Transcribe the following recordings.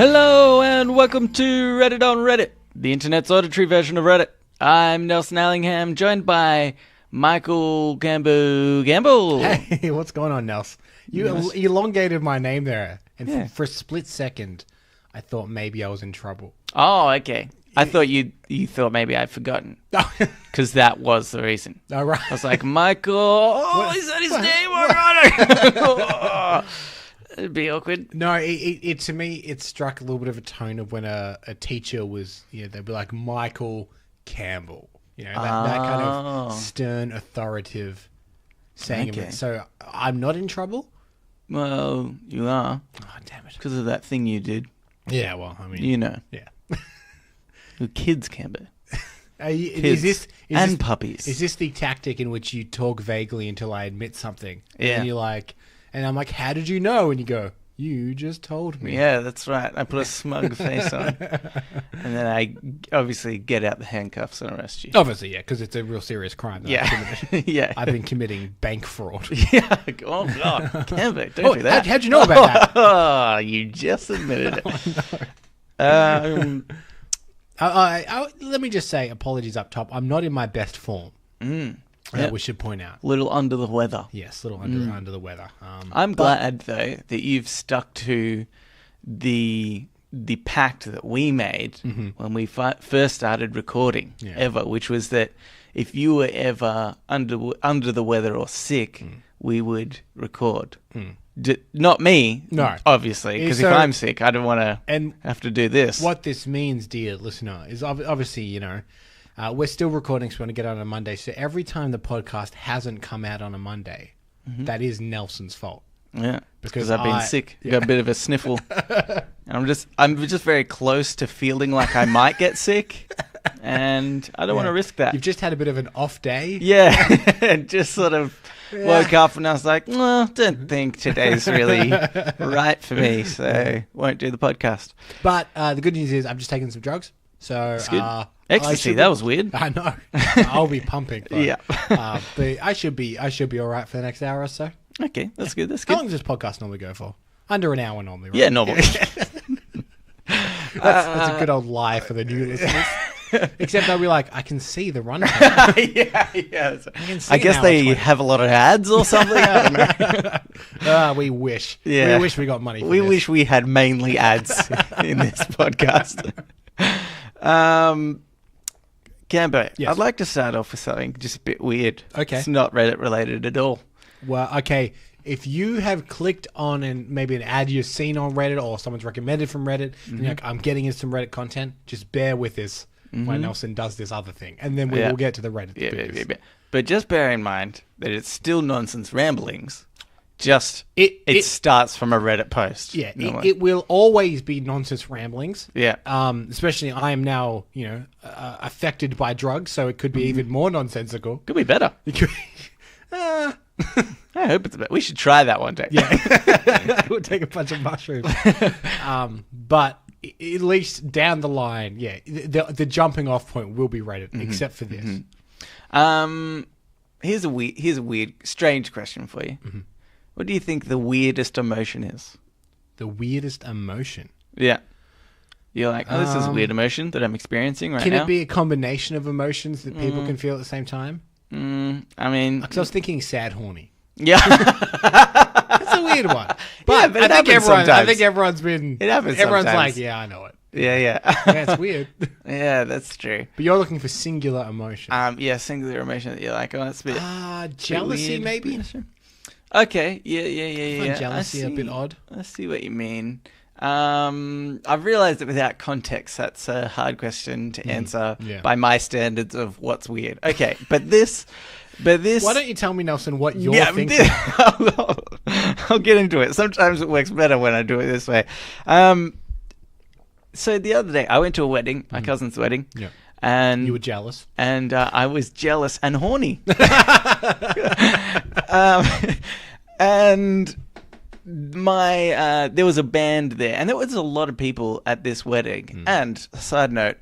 Hello and welcome to Reddit on Reddit, the internet's auditory version of Reddit. I'm Nelson Allingham, joined by Michael Gamble. Hey, what's going on, Nels? You elongated my name there, and for a split second, I thought maybe I was in trouble. Oh, okay. I thought you thought maybe I'd forgotten, because that was the reason. All right. I was like, Michael. Oh, is that his name? Oh, it'd be awkward. No, it to me it struck a little bit of a tone of when a teacher was, they'd be like Michael Campbell, that kind of stern, authoritative saying of it. So I'm not in trouble. Well, you are. Oh, damn it! Because of that thing you did. Yeah, well, I mean, Yeah. Kids can be. Kids and puppies. Is this the tactic in which you talk vaguely until I admit something? Yeah. And you're like, and I'm like, how did you know? And you go, you just told me. Yeah, that's right. I put a smug face on. And then I obviously get out the handcuffs and arrest you. Obviously, yeah, because it's a real serious crime. Yeah. Yeah. I've been committing bank fraud. Yeah. Oh, God. Can't don't do that. How'd you know about that? Oh, you just admitted it. Oh, no. Let me just say, apologies up top. I'm not in my best form. We should point out. Little under the weather. Yes, little under the weather. I'm glad, though, that you've stuck to the pact that we made when we first started recording, ever, which was that if you were ever under the weather or sick, we would record. Not me, no, obviously, because if I'm sick, I don't want to have to do this. What this means, dear listener, is obviously, we're still recording, so we want to get on a Monday. So every time the podcast hasn't come out on a Monday, that is Nelson's fault. Yeah, because I've been sick. Yeah. Got a bit of a sniffle, and I'm just very close to feeling like I might get sick, and I don't want to risk that. You've just had a bit of an off day. Yeah, and just sort of woke up and I was like, don't think today's really right for me, so won't do the podcast. But the good news is I've just taken some drugs, so that's good. Ecstasy, that was weird. I know. I'll be pumping. But, yeah, but I should be all right for the next hour or so. Okay, that's good. That's How good. long does this podcast normally go for? Under an hour normally, right? Yeah, normally. That's a good old lie for the new listeners. Except they'll be like, I can see the runtime. yeah. I guess they have a lot of ads or something. I don't know. We wish. Yeah. We wish we got money for We this. wish we had mainly ads in this podcast. Cambo, yes. I'd like to start off with something just a bit weird. Okay. It's not Reddit related at all. Well, okay. If you have clicked on maybe an ad you've seen on Reddit or someone's recommended from Reddit, and you're like, I'm getting in some Reddit content, just bear with this when Nelson does this other thing. And then we will get to the Reddit. Yeah. But just bear in mind that it's still nonsense ramblings. Just it starts from a Reddit post. Yeah, it will always be nonsense ramblings. Yeah. Especially I am now, affected by drugs, so it could be even more nonsensical. Could be better. It could I hope it's better. We should try that one day. Yeah. We'll take a bunch of mushrooms. But at least down the line, the jumping off point will be Reddit, except for this. Here's a weird, strange question for you. What do you think the weirdest emotion is? The weirdest emotion? Yeah. You're like, this is a weird emotion that I'm experiencing right now. Can it be a combination of emotions that people can feel at the same time? I mean... Because I was thinking sad horny. Yeah. It's a weird one. But I think everyone's been... It happens Everyone's sometimes. like, yeah, I know it. Yeah. Yeah, it's weird. Yeah, that's true. But you're looking for singular emotion. Singular emotion that you're like, that's a bit... jealousy, maybe? Yeah, sure. Okay, yeah. I find jealousy a bit odd. I see what you mean. I've realised that without context, that's a hard question to answer by my standards of what's weird. Okay, but this... Why don't you tell me, Nelson, what you're thinking? I'll get into it. Sometimes it works better when I do it this way. So the other day, I went to a wedding, my cousin's wedding. Yeah. And you were jealous? And I was jealous and horny. And there was a band there, and there was a lot of people at this wedding. And side note,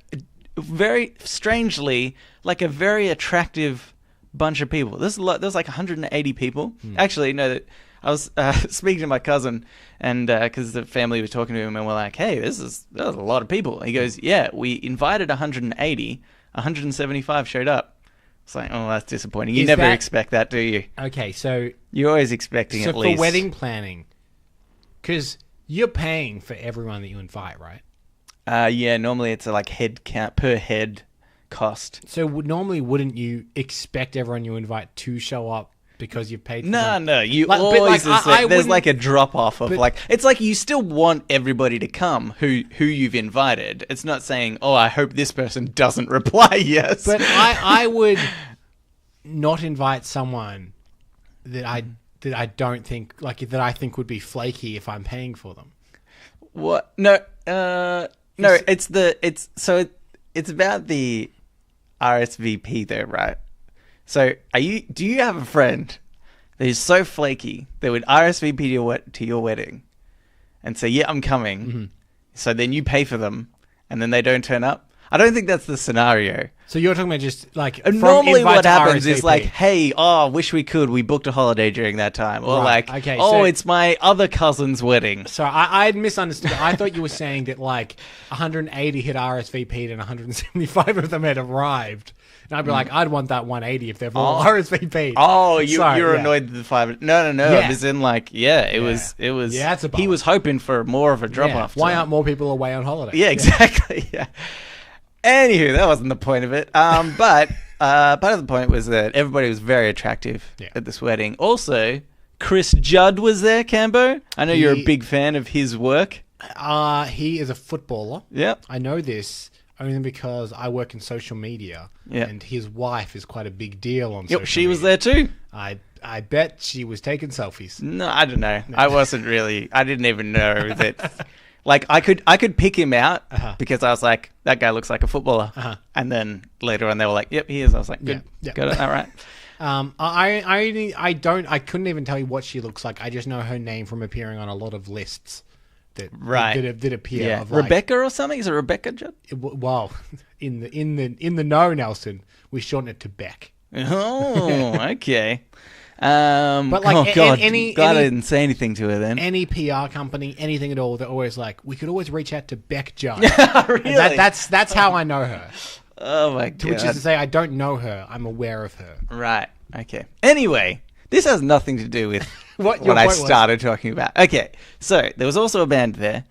very strangely, like a very attractive bunch of people. There's like 180 people. Actually, no, I was speaking to my cousin, and because the family was talking to him, and we're like, "Hey, there's a lot of people." He goes, "Yeah, we invited 180, 175 showed up." It's like, oh, that's disappointing. You never expect that, do you? Okay, so you're always expecting at least. So for wedding planning, because you're paying for everyone that you invite, right? Yeah, normally it's like head count per head cost. So normally wouldn't you expect everyone you invite to show up because you've paid for them? No, you always there's like a drop off of like, it's like you still want everybody to come who you've invited. It's not saying, oh, I hope this person doesn't reply yes. But I would not invite someone that I don't think, like, that I think would be flaky if I'm paying for them. What? No, it's about the RSVP though, right? So do you have a friend that is so flaky that would RSVP to your wedding and say, yeah, I'm coming. Mm-hmm. So then you pay for them and then they don't turn up? I don't think that's the scenario. So you're talking about just like normally what happens is like, hey, wish we could. We booked a holiday during that time. Or like, okay, so it's my other cousin's wedding. So I'd misunderstood. I thought you were saying that like 180 had RSVP'd and 175 of them had arrived. And I'd be like, I'd want that 180 if they've all RSVP'd. Oh, you're annoyed at the 5. No. Yeah. It was in like, it was. Yeah, that's a bummer. He was hoping for more of a drop off. Why aren't more people away on holiday? Yeah, exactly. Yeah. Anywho, that wasn't the point of it. But part of the point was that everybody was very attractive at this wedding. Also, Chris Judd was there, Cambo. I know you're a big fan of his work. He is a footballer. Yep. I know this only because I work in social media. Yep. And his wife is quite a big deal on social media. She was there too. I bet she was taking selfies. No, I don't know. I wasn't really. I didn't even know that. Like, I could pick him out because I was like, that guy looks like a footballer. And then later on they were like, yep, he is. I was like, good. Got it. All right. I couldn't even tell you what she looks like. I just know her name from appearing on a lot of lists that appear. Yeah. Of like, Rebecca or something? Is it Rebecca Judd? Well, in the know, Nelson, we shorten it to Beck. Oh, okay. But like, God, I didn't say anything to her then. Any PR company, anything at all, they're always like, we could always reach out to Beck Judd. Really? That's how I know her. Oh my God. Which is to say, I don't know her. I'm aware of her. Right. Okay. Anyway, this has nothing to do with what I started talking about. Okay. So there was also a band there,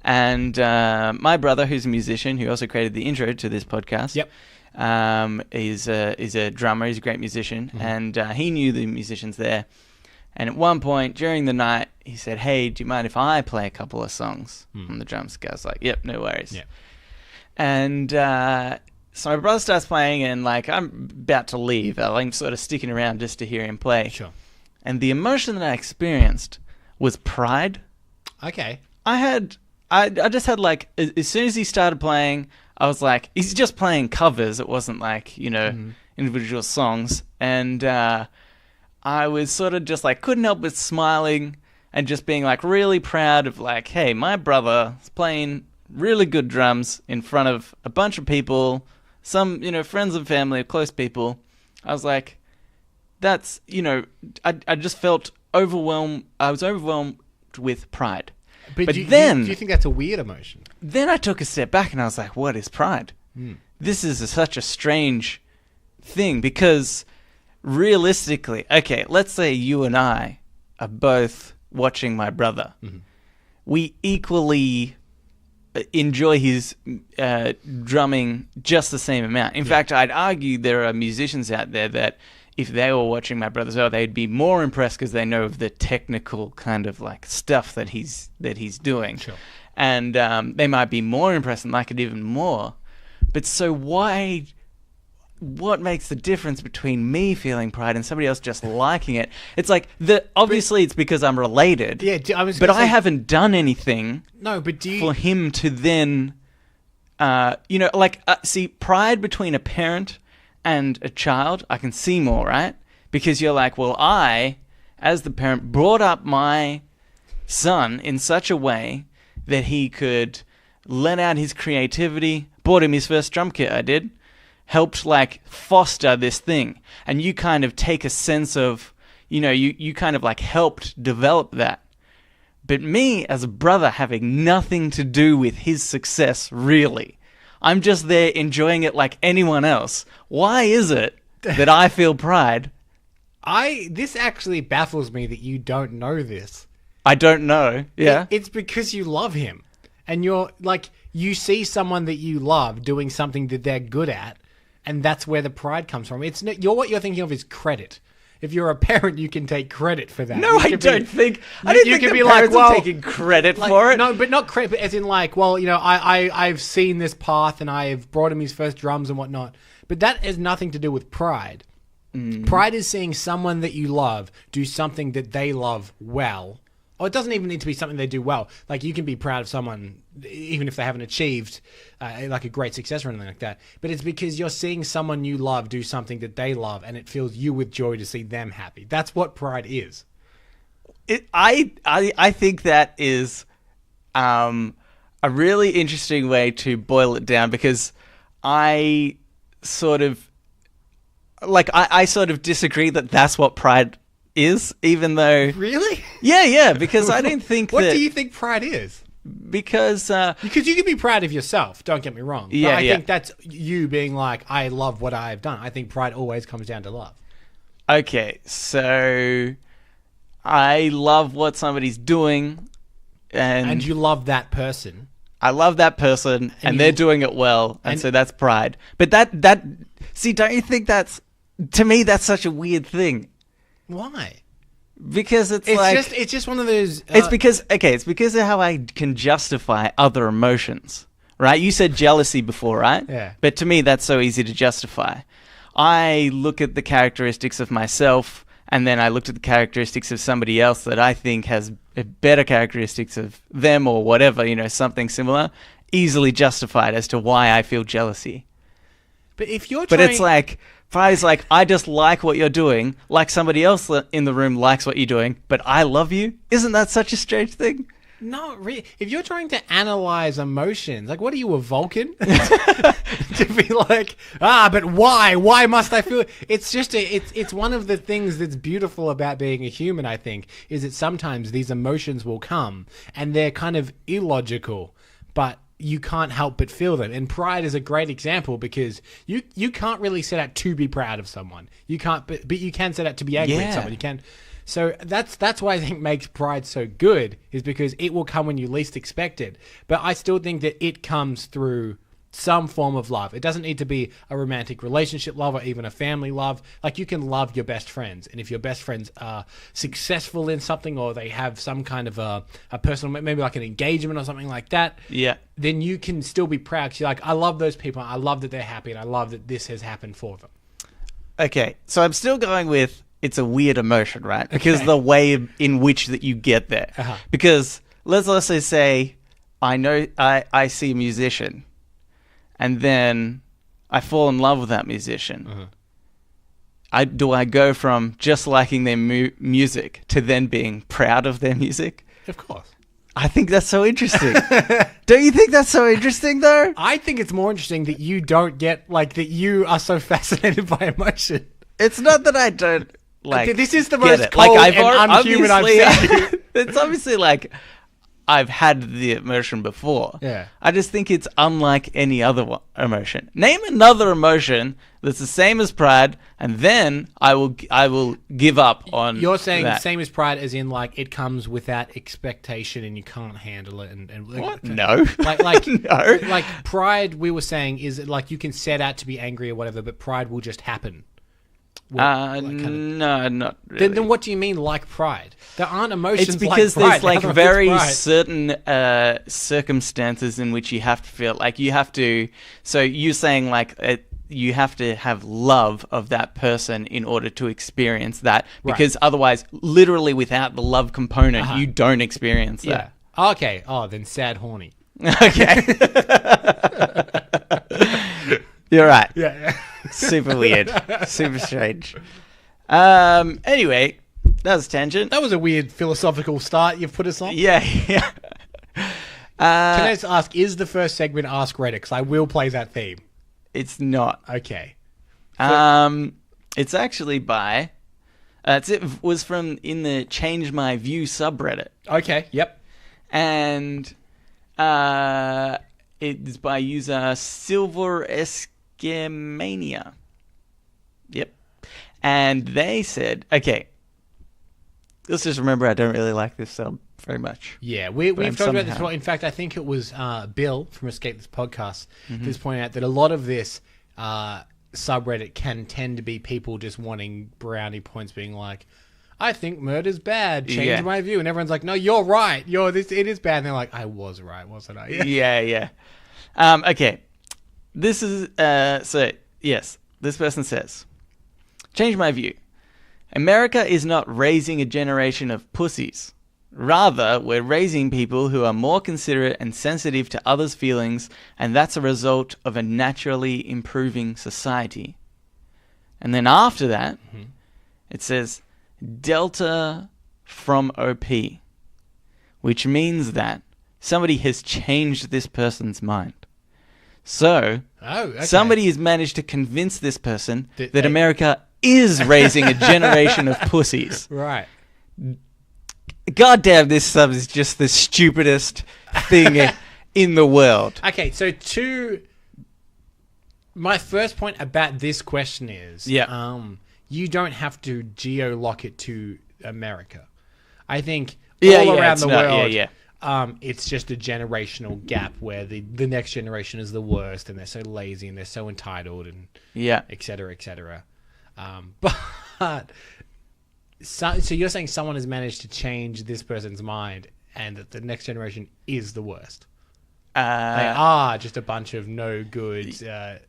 and my brother, who's a musician, who also created the intro to this podcast. Yep. Is a drummer. He's a great musician, and he knew the musicians there. And at one point during the night, he said, "Hey, do you mind if I play a couple of songs on the drums?" The guy's like, "Yep, no worries." Yep. And so my brother starts playing, and like I'm about to leave. I'm sort of sticking around just to hear him play. Sure. And the emotion that I experienced was pride. Okay. I just had like, as soon as he started playing, I was like, he's just playing covers. It wasn't like, individual songs. And I was sort of just like, couldn't help but smiling and just being like really proud of like, hey, my brother is playing really good drums in front of a bunch of people, some, friends and family, close people. I was like, that's, I just felt overwhelmed. I was overwhelmed with pride. But then, do you think that's a weird emotion? Then I took a step back and I was like, what is pride? This is such a strange thing because realistically, okay, let's say you and I are both watching my brother. We equally enjoy his drumming just the same amount. In fact, I'd argue there are musicians out there that if they were watching my brother as well, they'd be more impressed because they know of the technical kind of like stuff that he's doing. Sure. And they might be more impressed and like it even more. But so what makes the difference between me feeling pride and somebody else just liking it? It's like, obviously it's because I'm related. Yeah, I haven't done anything for him to then, see, pride between a parent and a child, I can see more, right? Because you're like, well, I, as the parent, brought up my son in such a way that he could let out his creativity, bought him his first drum kit, I did, helped like foster this thing. And you kind of take a sense of, you kind of like helped develop that. But me, as a brother, having nothing to do with his success, really. I'm just there enjoying it like anyone else. Why is it that I feel pride? This actually baffles me that you don't know this. I don't know. Yeah. It's because you love him. And you're like, you see someone that you love doing something that they're good at, and that's where the pride comes from. It's not, what you're thinking of is credit. If you're a parent, you can take credit for that. No, I don't think the parents are taking credit for it. No, but not credit, but as in like, well, I've seen this path and I've brought him his first drums and whatnot. But that has nothing to do with pride. Pride is seeing someone that you love do something that they love well. Or it doesn't even need to be something they do well. Like, you can be proud of someone, even if they haven't achieved like a great success or anything like that. But it's because you're seeing someone you love do something that they love, and it fills you with joy to see them happy. That's what pride is. I think that is a really interesting way to boil it down, because I sort of disagree that that's what pride is, even though... Really? Yeah, because I don't think What do you think pride is? Because you can be proud of yourself, don't get me wrong. Yeah, but I think that's you being like, I love what I've done. I think pride always comes down to love. Okay, so I love what somebody's doing, and you love that person. I love that person, and they're doing it well, and so that's pride. But that see, don't you think to me that's such a weird thing? Why? Because it's just one of those... it's because of how I can justify other emotions, right? You said jealousy before, right? Yeah. But to me, that's so easy to justify. I look at the characteristics of myself, and then I looked at the characteristics of somebody else that I think has better characteristics of them or whatever, something similar, easily justified as to why I feel jealousy. But if you're But it's like... Pride's like, I just like what you're doing, like somebody else in the room likes what you're doing, but I love you? Isn't that such a strange thing? Not really. If you're trying to analyze emotions, like, what are you, a Vulcan? To be like, but why? Why must I feel it? It's just, it's one of the things that's beautiful about being a human, I think, is that sometimes these emotions will come, and they're kind of illogical, but you can't help but feel them. And pride is a great example, because you can't really set out to be proud of someone. You can't, but you can set out to be angry at someone. You can. So that's why I think makes pride so good, is because it will come when you least expect it. But I still think that it comes through some form of love. It doesn't need to be a romantic relationship love or even a family love. Like, you can love your best friends, and if your best friends are successful in something, or they have some kind of a personal, maybe like an engagement or something like that, then you can still be proud, because you're like, I love those people, I love that they're happy, and I love that this has happened for them. Okay, so I'm still going with it's a weird emotion, right? Because the way in which that you get there. Because let's also say I see a musician, and then I fall in love with that musician. Do I go from just liking their music to then being proud of their music? Of course. I think that's so interesting. Don't you think that's so interesting, though? I think it's more interesting that you don't get, like, that you are so fascinated by emotion. It's not that I don't, like, this is the most cold like, and unhuman I've seen. It's obviously, like, I've had the emotion before. Yeah. I just think it's unlike any other emotion. Name another emotion that's the same as pride, and then I will give up on. You're saying that. The same as pride, as in, like, it comes without expectation and you can't handle it. And what? No. Like no. Like, pride, we were saying, is like you can set out to be angry or whatever, but pride will just happen. No, not really. Then what do you mean, like pride? There aren't emotions. It's because like there's, like, very certain circumstances in which you have to feel like you have to. So you're saying, like, you have to have love of that person in order to experience that, because otherwise, literally without the love component, you don't experience that. Yeah. Okay. Oh, then sad, horny. Okay. You're right. Yeah. Super weird. Super strange. Anyway, that was a tangent. That was a weird philosophical start you've put us on. Yeah. Can I just ask, is the first segment Ask Reddit? Because I will play that theme. It's not. Okay. It's actually by It was from in the Change My View subreddit. Okay. Yep. And it's by user Silver Escamania. Yep. And they said, okay, let's just remember I don't really like this sub very much. Yeah, we've talked about this before. In fact, I think it was Bill from Escape This Podcast who's pointing out that a lot of this subreddit can tend to be people just wanting brownie points, being like, I think murder's bad, change my view. And everyone's like, no, you're right. It is bad. And they're like, I was right, wasn't I? Yeah. Okay. This is, yes, this person says, change my view. America is not raising a generation of pussies. Rather, we're raising people who are more considerate and sensitive to others' feelings, and that's a result of a naturally improving society. And then after that, it says, Delta from OP, which means that somebody has changed this person's mind. So, somebody has managed to convince this person that America is raising a generation of pussies. Right. Goddamn, this sub is just the stupidest thing in the world. Okay, so my first point about this question is, you don't have to geo-lock it to America. I think all around the world, it's just a generational gap where the next generation is the worst, and they're so lazy and they're so entitled, and et cetera, et cetera. So you're saying someone has managed to change this person's mind, and that the next generation is the worst? They are just a bunch of no good. Yeah,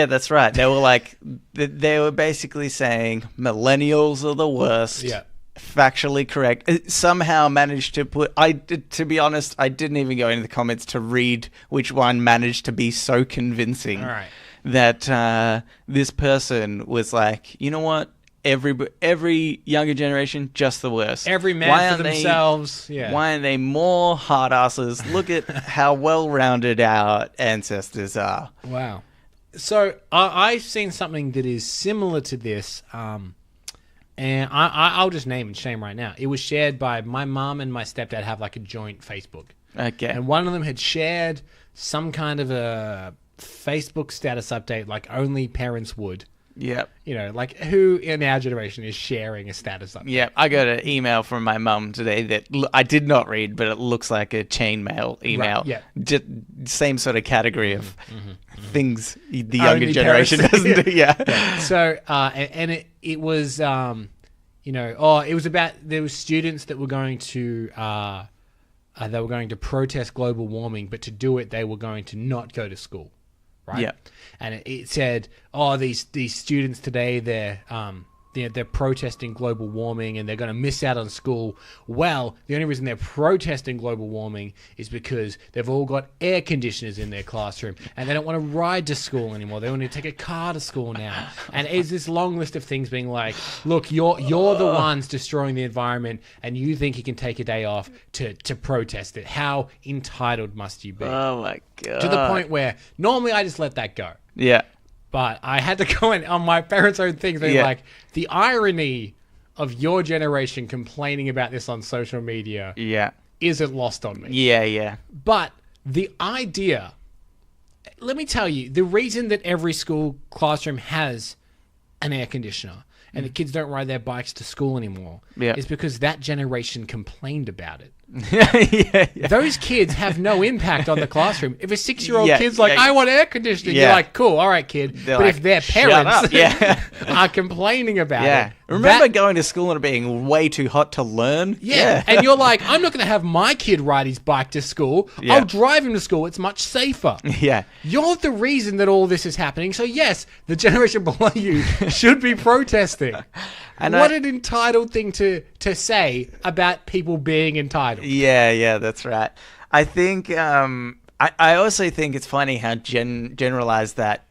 that's right. They were like, they were basically saying millennials are the worst. Yeah. Factually correct. Somehow managed to put. To be honest, I didn't even go into the comments to read which one managed to be so convincing. All right. That this person was like, you know what? Every younger generation, just the worst. Every man for themselves. Why aren't they more hard asses? Look at how well-rounded our ancestors are. Wow. So I've seen something that is similar to this, and I'll just name and shame right now. It was shared by my mom and my stepdad have like a joint Facebook. Okay. And one of them had shared some kind of a Facebook status update like only parents would. Yep. You know, like who in our generation is sharing a status update? Yeah, I got an email from my mum today that I did not read, but it looks like a chainmail email. Right, yeah. Just same sort of category of things the younger generation doesn't do. Yeah. So, and it was, it was about, there were students that were going to, protest global warming, but to do it, they were going to not go to school. Right? Yeah. And it said, these students today, they're protesting global warming and they're going to miss out on school. Well, the only reason they're protesting global warming is because they've all got air conditioners in their classroom and they don't want to ride to school anymore. They want to take a car to school now. And it's this long list of things being like, look, you're the ones destroying the environment and you think you can take a day off to protest it. How entitled must you be? Oh my God. To the point where normally I just let that go. Yeah. But I had to comment on my parents' own things. Being like, the irony of your generation complaining about this on social media isn't lost on me. Yeah. But the idea, let me tell you, the reason that every school classroom has an air conditioner and the kids don't ride their bikes to school anymore is because that generation complained about it. Those kids have no impact on the classroom. If a 6-year-old kid's like, I want air conditioning, you're like, cool, all right, kid. But like, if their parents are complaining about it. Remember going to school and it being way too hot to learn? And you're like, I'm not going to have my kid ride his bike to school. I'll drive him to school. It's much safer. You're the reason that all this is happening. So yes, the generation below you should be protesting. And what an entitled thing to say about people being entitled. Yeah, that's right. I think I also think it's funny how generalized that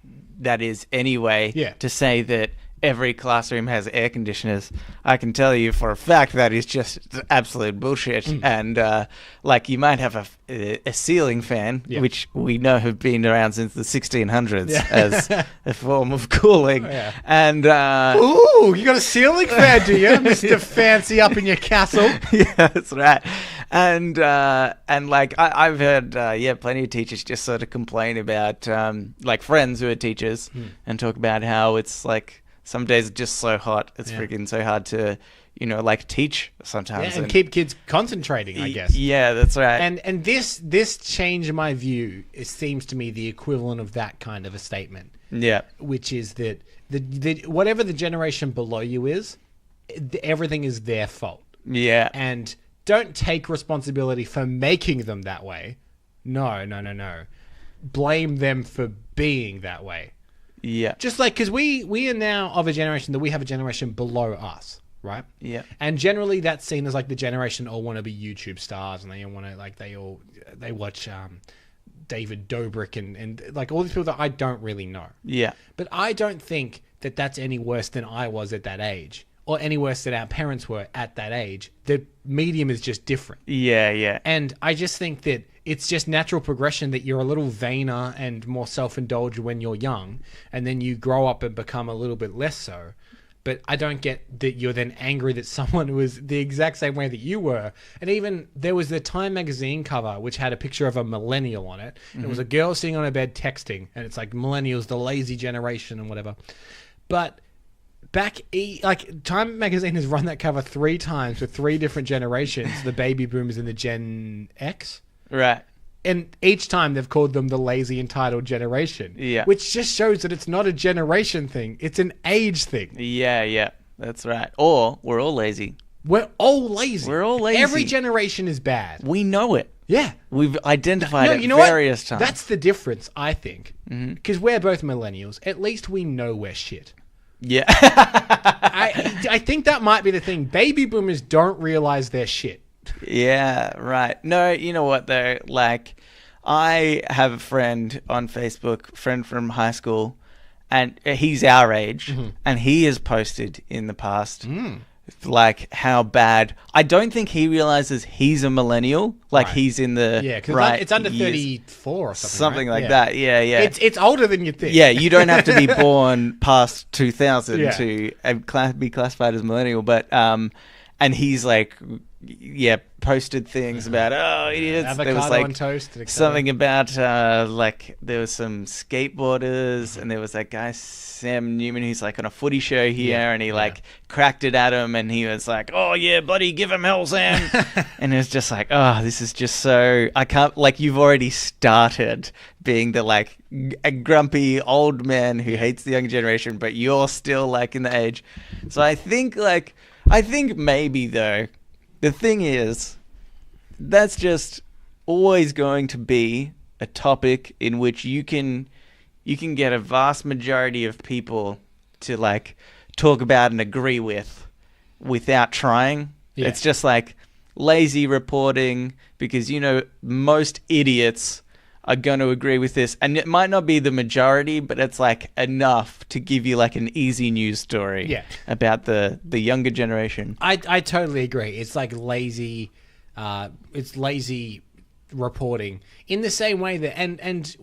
is anyway. Yeah. To say that every classroom has air conditioners. I can tell you for a fact that is just absolute bullshit. And like you might have a ceiling fan, which we know have been around since the 1600s as a form of cooling. And ooh, you got a ceiling fan, do you, Mr. Fancy up in your castle? Yeah, that's right. And like I've heard plenty of teachers just sort of complain about like friends who are teachers and talk about how it's like some days it's just so hot, it's freaking so hard to like teach sometimes and keep kids concentrating, I guess. Yeah, that's right. And this change in my view, it seems to me the equivalent of that kind of a statement. Yeah, which is that the whatever the generation below you is, everything is their fault. Yeah, and don't take responsibility for making them that way. No. Blame them for being that way. Yeah. Just like, because we are now of a generation that we have a generation below us, right? Yeah. And generally that's seen as like the generation all want to be YouTube stars, and they want to like they watch David Dobrik and like all these people that I don't really know. Yeah. But I don't think that that's any worse than I was at that age, or any worse than our parents were at that age. The medium is just different. Yeah. And I just think that it's just natural progression that you're a little vainer and more self-indulged when you're young, and then you grow up and become a little bit less so. But I don't get that you're then angry that someone was the exact same way that you were. And even there was the Time magazine cover, which had a picture of a millennial on it. And it was a girl sitting on her bed texting, and it's like millennials, the lazy generation and whatever. But like Time magazine has run that cover 3 times with 3 different generations, the baby boomers and the Gen X. Right. And each time they've called them the lazy entitled generation. Yeah. Which just shows that it's not a generation thing. It's an age thing. Yeah. That's right. Or we're all lazy. We're all lazy. We're all lazy. Every generation is bad. We know it. Yeah. We've identified it various times. That's the difference, I think. Because we're both millennials. At least we know we're shit. Yeah. I think that might be the thing. Baby boomers don't realize they're shit. Yeah, right. No, you know what though? Like, I have a friend on Facebook, friend from high school, and he's our age, and he has posted in the past, like, how bad. I don't think he realizes he's a millennial. Like, he's in the because it's under 34 or something. Something like that. Yeah. It's older than you think. Yeah, you don't have to be born past 2000 to be classified as millennial, but and he's like, posted things about idiots. Avocado there was like on toast, something about like there was some skateboarders, and there was that guy Sam Newman who's like on a footy show here, and he like cracked it at him, and he was like, "Oh yeah, buddy, give him hell, Sam." And it was just like, oh, this is just so I can't. Like, you've already started being the like a grumpy old man who hates the younger generation, but you're still like in the age. So I think maybe though. The thing is, that's just always going to be a topic in which you can get a vast majority of people to like talk about and agree with without trying. Yeah. It's just like lazy reporting, because most idiots are going to agree with this, and it might not be the majority, but it's like enough to give you like an easy news story about the younger generation. I totally agree. It's like lazy reporting in the same way that and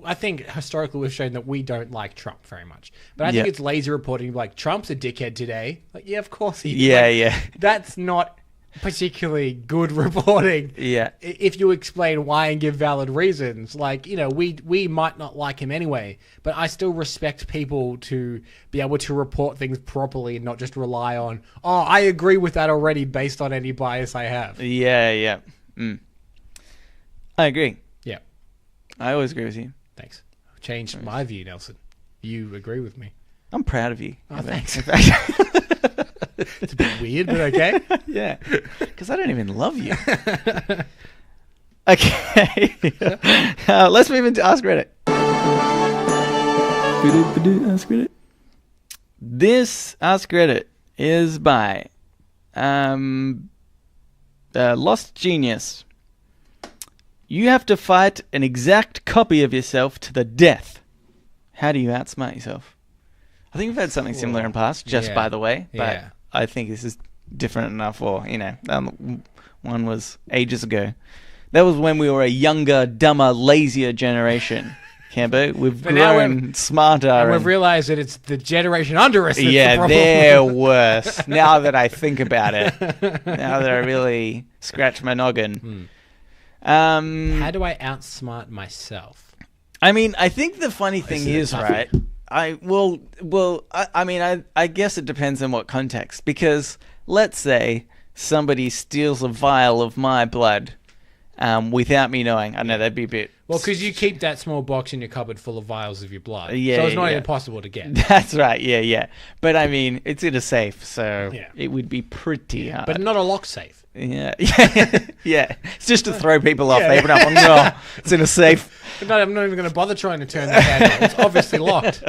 I think historically we've shown that we don't like Trump very much, but I think it's lazy reporting. Like, Trump's a dickhead today. Like, yeah, of course he is. That's not particularly good reporting. Yeah. If you explain why and give valid reasons, like, we might not like him anyway, but I still respect people to be able to report things properly and not just rely on, I agree with that already based on any bias I have. Yeah. I agree. Yeah. I always agree with you. Thanks. I've changed my view, Nelson. You agree with me. I'm proud of you. Oh, thanks. It's a bit weird, but okay. Yeah, because I don't even love you. Okay. Let's move into Ask Reddit. Ask Reddit. This Ask Reddit is by Lost Genius. You have to fight an exact copy of yourself to the death. How do you outsmart yourself? I think we've had something similar in the past, just by the way. But Yeah. I think this is different enough, or, one was ages ago. That was when we were a younger, dumber, lazier generation. Cambo, we've grown smarter. And we've realized that it's the generation under us that's the problem. They're worse. Now that I think about it. Now that I really scratch my noggin. How do I outsmart myself? I mean, I think the funny thing is, right? I guess it depends on what context. Because let's say somebody steals a vial of my blood without me knowing. I know that'd be a bit... Well, because you keep that small box in your cupboard full of vials of your blood. So it's not even possible to get. That's right, yeah. But I mean, it's in a safe, so it would be pretty hard. But not a lock safe. Yeah. It's just to throw people off. They open up and no, it's in a safe. I'm not even going to bother trying to turn the handle. It's obviously locked.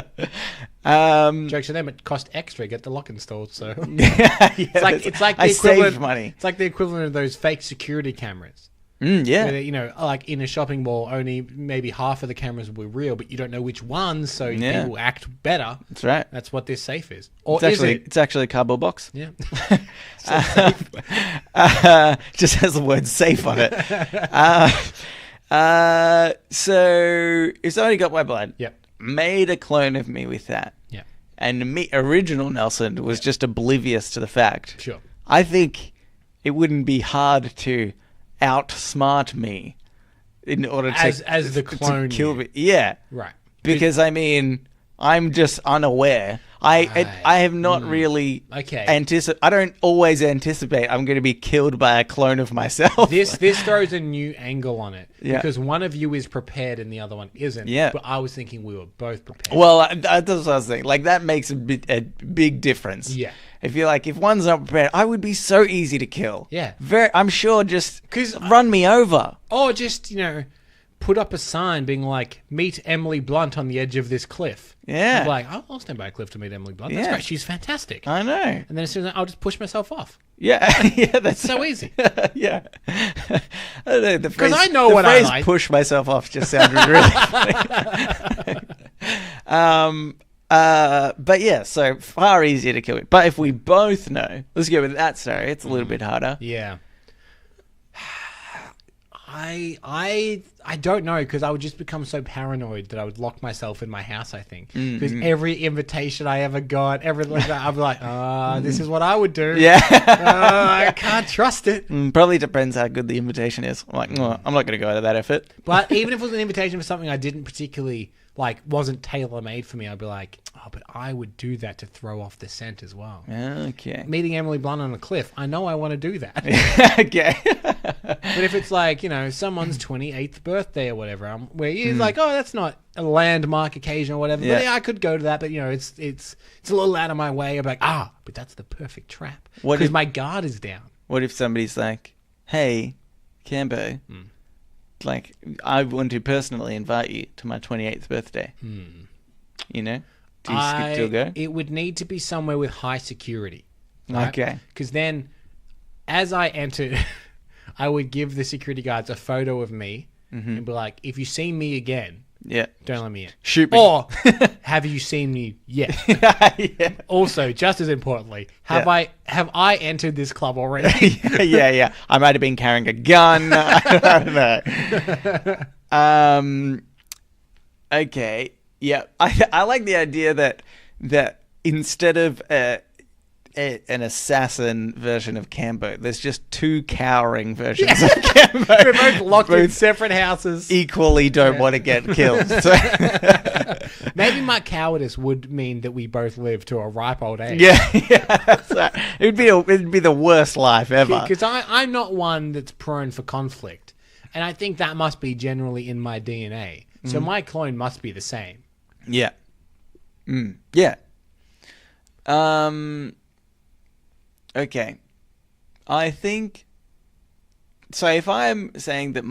Jokes on them, it cost extra to get the lock installed. So it's like the equivalent. Money. It's like the equivalent of those fake security cameras. Yeah. Where, like in a shopping mall, only maybe half of the cameras were real, but you don't know which ones, so people act better. That's right. That's what this safe is. Or it's actually a cardboard box. Yeah. Just has the word safe on it. So if somebody got my blood, made a clone of me with that, and me, original Nelson, was just oblivious to the fact. Sure. I think it wouldn't be hard to outsmart me in order as the clone to kill me. Yeah. Right. Because I mean, I'm just unaware. I have not really I don't always anticipate I'm going to be killed by a clone of myself. This throws a new angle on it because one of you is prepared and the other one isn't. Yeah. But I was thinking we were both prepared. Well, that's what I was thinking. Like that makes a big difference. Yeah. If you're like, if one's not prepared, I would be so easy to kill. Yeah. I'm sure just run me over. Or just, put up a sign being like, meet Emily Blunt on the edge of this cliff. Yeah. I'm like, I'll stand by a cliff to meet Emily Blunt. That's great. She's fantastic. I know. And then as soon as I'll just push myself off. Yeah. That's so easy. Yeah. Because I know what I like. Push myself off just sounded really funny. But yeah, so far easier to kill it. But if we both know, let's go with that story. It's a little bit harder. Yeah. I don't know, because I would just become so paranoid that I would lock myself in my house, I think. Because every invitation I ever got, everything like that, I'd be like, this is what I would do. Yeah. I can't trust it. Probably depends how good the invitation is. I'm like, I'm not going to go to that effort. But even if it was an invitation for something I didn't particularly, wasn't tailor-made for me, I'd be like, but I would do that to throw off the scent as well. Okay. Meeting Emily Blunt on a cliff, I know I want to do that. Okay. But if it's like, someone's 28th birthday or whatever, where he's like, that's not a landmark occasion or whatever. Yeah. But I could go to that, but it's a little out of my way. I'm like, but that's the perfect trap. Because my guard is down. What if somebody's like, hey, Cambo, like, I want to personally invite you to my 28th birthday. Do you still go? It would need to be somewhere with high security. Right? Okay. Because then, as I entered, I would give the security guards a photo of me and be like, if you see me again, don't let me in. Shoot me. Or, have you seen me yet? Also, just as importantly, have I entered this club already? Yeah. I might have been carrying a gun. I don't know. Okay. Yeah. I like the idea that instead of an assassin version of Cambo, there's just two cowering versions of Cambo. We're both locked in separate houses. Equally don't want to get killed. So. Maybe my cowardice would mean that we both live to a ripe old age. Yeah, that's right. It'd be the worst life ever. Because I'm not one that's prone for conflict, and I think that must be generally in my DNA. So my clone must be the same. Yeah. Yeah. Okay. I think... So if I'm saying that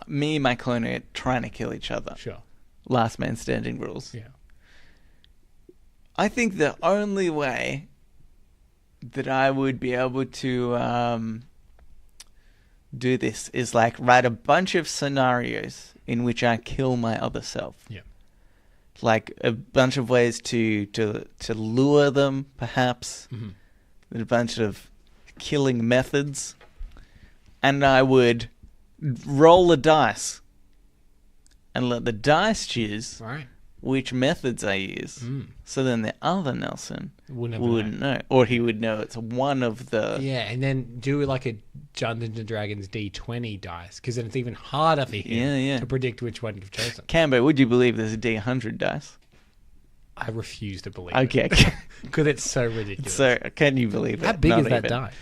me and my clone are trying to kill each other. Sure. Last man standing rules. Yeah. I think the only way that I would be able to do this is write a bunch of scenarios in which I kill my other self. Yeah. like a bunch of ways to lure them, perhaps. A bunch of killing methods. And I would roll the dice and let the dice choose which methods I use. So then the other Nelson wouldn't know. Or he would know it's one of the... Yeah, and then do like a Dungeons & Dragons D20 dice, because then it's even harder for him to predict which one you've chosen. Cambo, would you believe there's a D100 dice? I refuse to believe it. Okay. Because it's so ridiculous. So, can you believe it? How big Not is that even. die?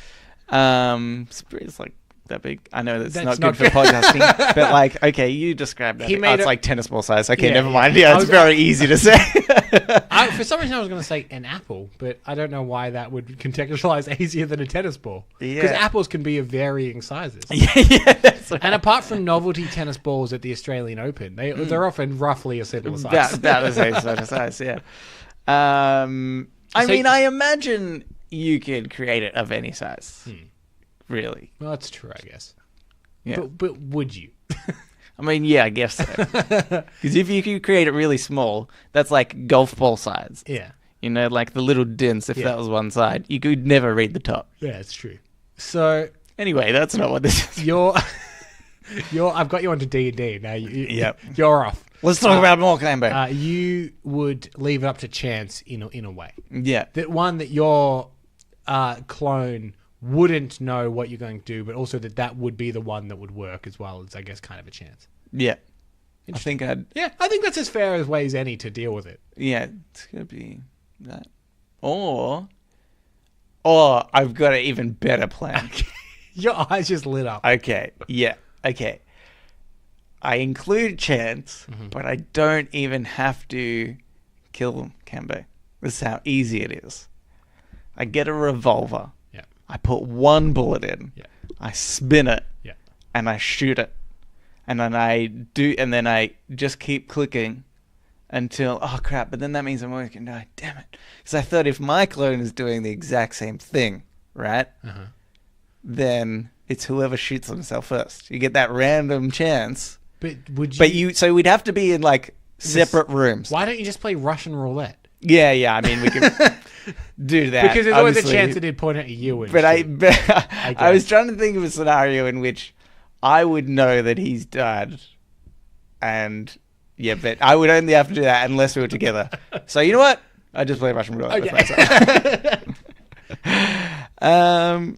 It's like that big. I know that's not good for podcasting, but like, okay, you described that. It's like tennis ball size. Okay, never mind. Yeah, it's very easy to say. For some reason, I was going to say an apple, but I don't know why that would contextualize easier than a tennis ball. Because apples can be of varying sizes. That's right. And apart from novelty tennis balls at the Australian Open, they're often roughly a similar size. About the same sort of size, yeah. I mean, I imagine you could create it of any size. Really. Well, that's true, I guess. Yeah. But would you? I mean, yeah, I guess so. Because if you could create it really small, that's like golf ball size. Yeah. You know, like the little dents, if that was one side. You could never read the top. Yeah, it's true. So... Anyway, that's not what this is. I've got you onto D&D. Now you're off. Let's talk about more, Cambo. You would leave it up to chance in a way. Yeah. That one that your clone wouldn't know what you're going to do, but also that would be the one that would work as well as, I guess, kind of a chance. Yeah. I think that's as fair a way as any to deal with it. Yeah, it's going to be that. Or I've got an even better plan. Okay. Your eyes just lit up. Okay, yeah, okay. I include chance, but I don't even have to kill them, Cambo. This is how easy it is. I get a revolver. Yeah. I put one bullet in. Yeah. I spin it. Yeah. And I shoot it. And then I just keep clicking until, oh crap, but then that means I'm always going to die. Damn it. Because I thought if my clone is doing the exact same thing, right? Then it's whoever shoots themselves first. You get that random chance. But would you... So we'd have to be in like separate rooms. Why don't you just play Russian roulette? Yeah. I mean, we could do that. Because there's always a chance that it'd point at you. But I was trying to think of a scenario in which I would know that he's died. And yeah, but I would only have to do that unless we were together. So you know what? I just play Russian roulette with myself.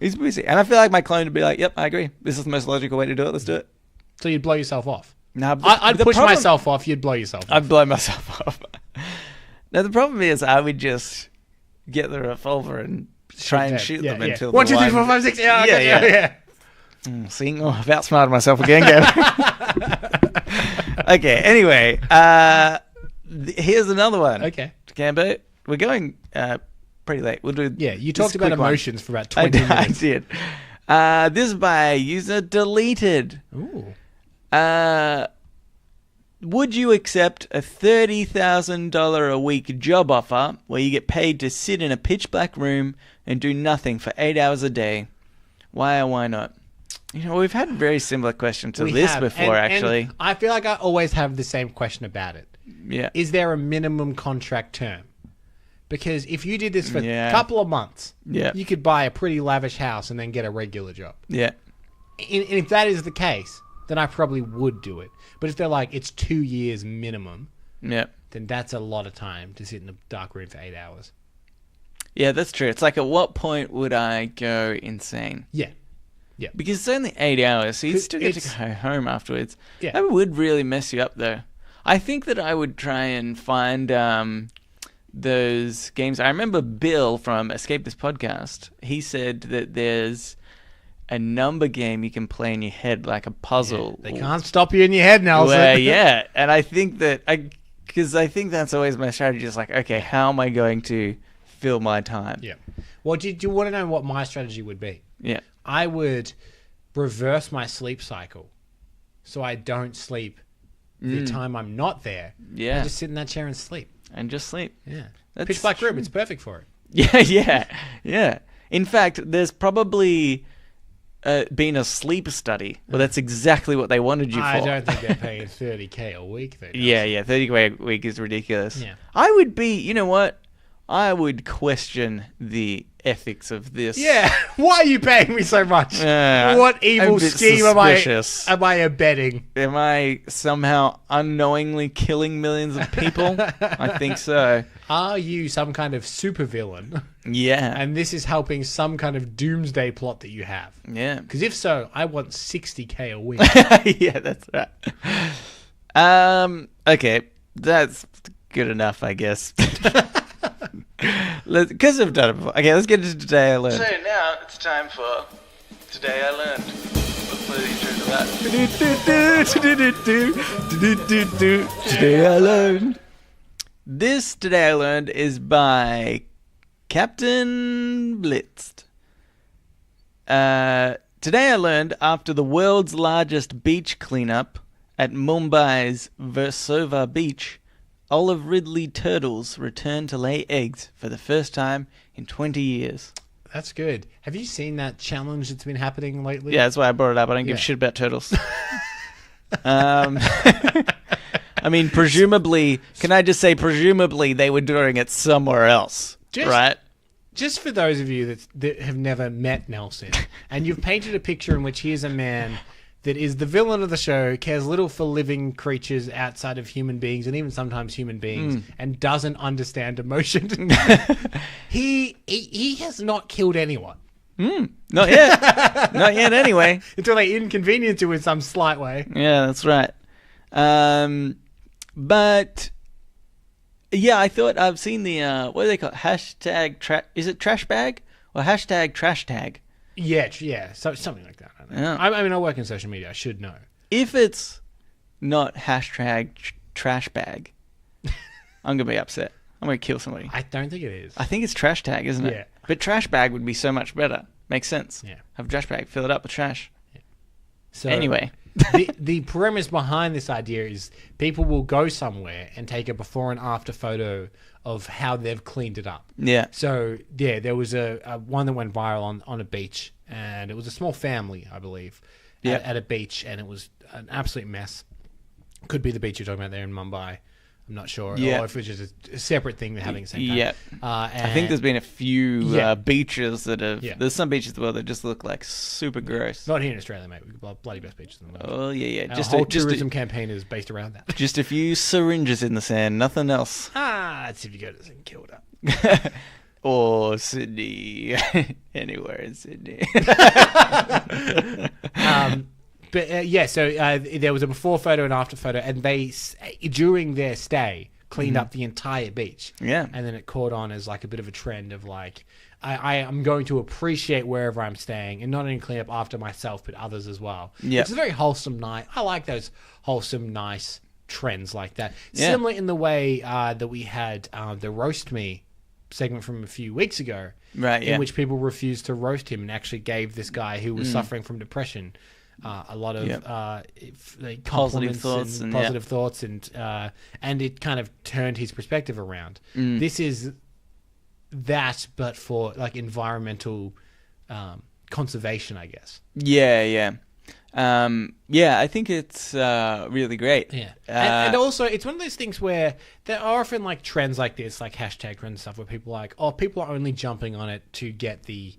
He's busy. And I feel like my clone would be like, yep, I agree. This is the most logical way to do it. Let's do it. So you'd blow yourself off? No, I'd push myself off. You'd blow yourself off. I'd blow myself off. Now, the problem is I would just get the revolver and try and shoot them until 1, 2, 3, 4, 5, 6. Yeah. See, I've outsmarted myself again, Gavin. Okay, anyway. Here's another one. Okay. Cambo, we're going pretty late. We'll do. Yeah, you talked about emotions for about 20 minutes. I did. This is by user deleted. Ooh. Would you accept a $30,000 a week job offer where you get paid to sit in a pitch black room and do nothing for 8 hours a day? Why or why not? You know, we've had a very similar question to this before, actually. And I feel like I always have the same question about it. Yeah. Is there a minimum contract term? Because if you did this for a couple of months, you could buy a pretty lavish house and then get a regular job. Yeah. And if that is the case, then I probably would do it. But if they're like, it's 2 years minimum, then that's a lot of time to sit in a dark room for 8 hours. Yeah, that's true. It's like, at what point would I go insane? Yeah. Because it's only 8 hours, so you still get to go home afterwards. Yeah. That would really mess you up, though. I think that I would try and find those games. I remember Bill from Escape This Podcast. He said that there's a number game you can play in your head, like a puzzle. They can't stop you in your head, Nelson. Well, yeah, and I think that because I think that's always my strategy. Is like, okay, how am I going to fill my time? Yeah. Well, do you want to know what my strategy would be? Yeah. I would reverse my sleep cycle, so I don't sleep the time I'm not there. Yeah. I just sit in that chair and sleep. Yeah. That's pitch black true. room. It's perfect for it. Yeah. In fact, there's probably been a sleep study. Well, that's exactly what they wanted you for. I don't think they're paying $30K a week. Though, yeah, 30K a week is ridiculous. Yeah. I would be, you know what? I would question the ethics of this. Yeah, why are you paying me so much? What evil scheme am I abetting? Am I somehow unknowingly killing millions of people? I think so. Are you some kind of supervillain? Yeah. And this is helping some kind of doomsday plot that you have? Yeah. Because if so, I want $60K a week. Yeah, that's right. Okay, that's good enough, I guess. Because I've done it before. Okay, let's get into Today I Learned. So now it's time for Today I Learned. Let's play the intro to that. Today I Learned. This Today I Learned is by Captain Blitzed. Today I learned after the world's largest beach cleanup at Mumbai's Versova Beach, olive ridley turtles return to lay eggs for the first time in 20 years. That's good. Have you seen that challenge that's been happening lately? Yeah, that's why I brought it up. I don't give a shit about turtles. I mean, presumably, can I just say, presumably they were doing it somewhere else, right? Just for those of you that have never met Nelson, and you've painted a picture in which he is a man that is the villain of the show, cares little for living creatures outside of human beings, and even sometimes human beings, and doesn't understand emotion. He has not killed anyone. Not yet. Not yet, anyway. Until they inconvenience you in some slight way. Yeah, that's right. But yeah, I thought I've seen the what do they call it? Hashtag is it trash bag or hashtag trash tag? Yeah, so something like that. I don't know. Yeah. I mean, I work in social media. I should know. If it's not hashtag trash bag, I'm gonna be upset. I'm gonna kill somebody. I don't think it is. I think it's trash tag, isn't it? Yeah. But trash bag would be so much better. Makes sense. Yeah. Have a trash bag, fill it up with trash. Yeah. So anyway. the premise behind this idea is people will go somewhere and take a before and after photo of how they've cleaned it up. Yeah. So yeah, there was a one that went viral on a beach, and it was a small family, I believe, at a beach, and it was an absolute mess. Could be the beach you're talking about there in Mumbai. I'm not sure. Yeah. Or if it's just a separate thing they're having at the same time. Yeah. I think there's been a few beaches that have... Yeah. There's some beaches in the world that just look like super gross. Not here in Australia, mate. We've got bloody best beaches in the world. Oh, yeah. Our whole tourism campaign is based around that. Just a few syringes in the sand, nothing else. That's if you go to St Kilda. Or Sydney. Anywhere in Sydney. So there was a before photo and after photo, and they, during their stay, cleaned up the entire beach. Yeah. And then it caught on as like a bit of a trend of like, I am going to appreciate wherever I'm staying and not only clean up after myself, but others as well. Yeah. It's a very wholesome night. I like those wholesome, nice trends like that. Yeah. Similar in the way that we had the Roast Me segment from a few weeks ago. Right, in which people refused to roast him and actually gave this guy who was suffering from depression a lot of positive thoughts and positive thoughts, and it kind of turned his perspective around. This is that, but for like environmental conservation, I guess. Yeah. I think it's really great. Yeah, and also it's one of those things where there are often like trends like this, like hashtag trends and stuff, where people are like, oh, people are only jumping on it to get the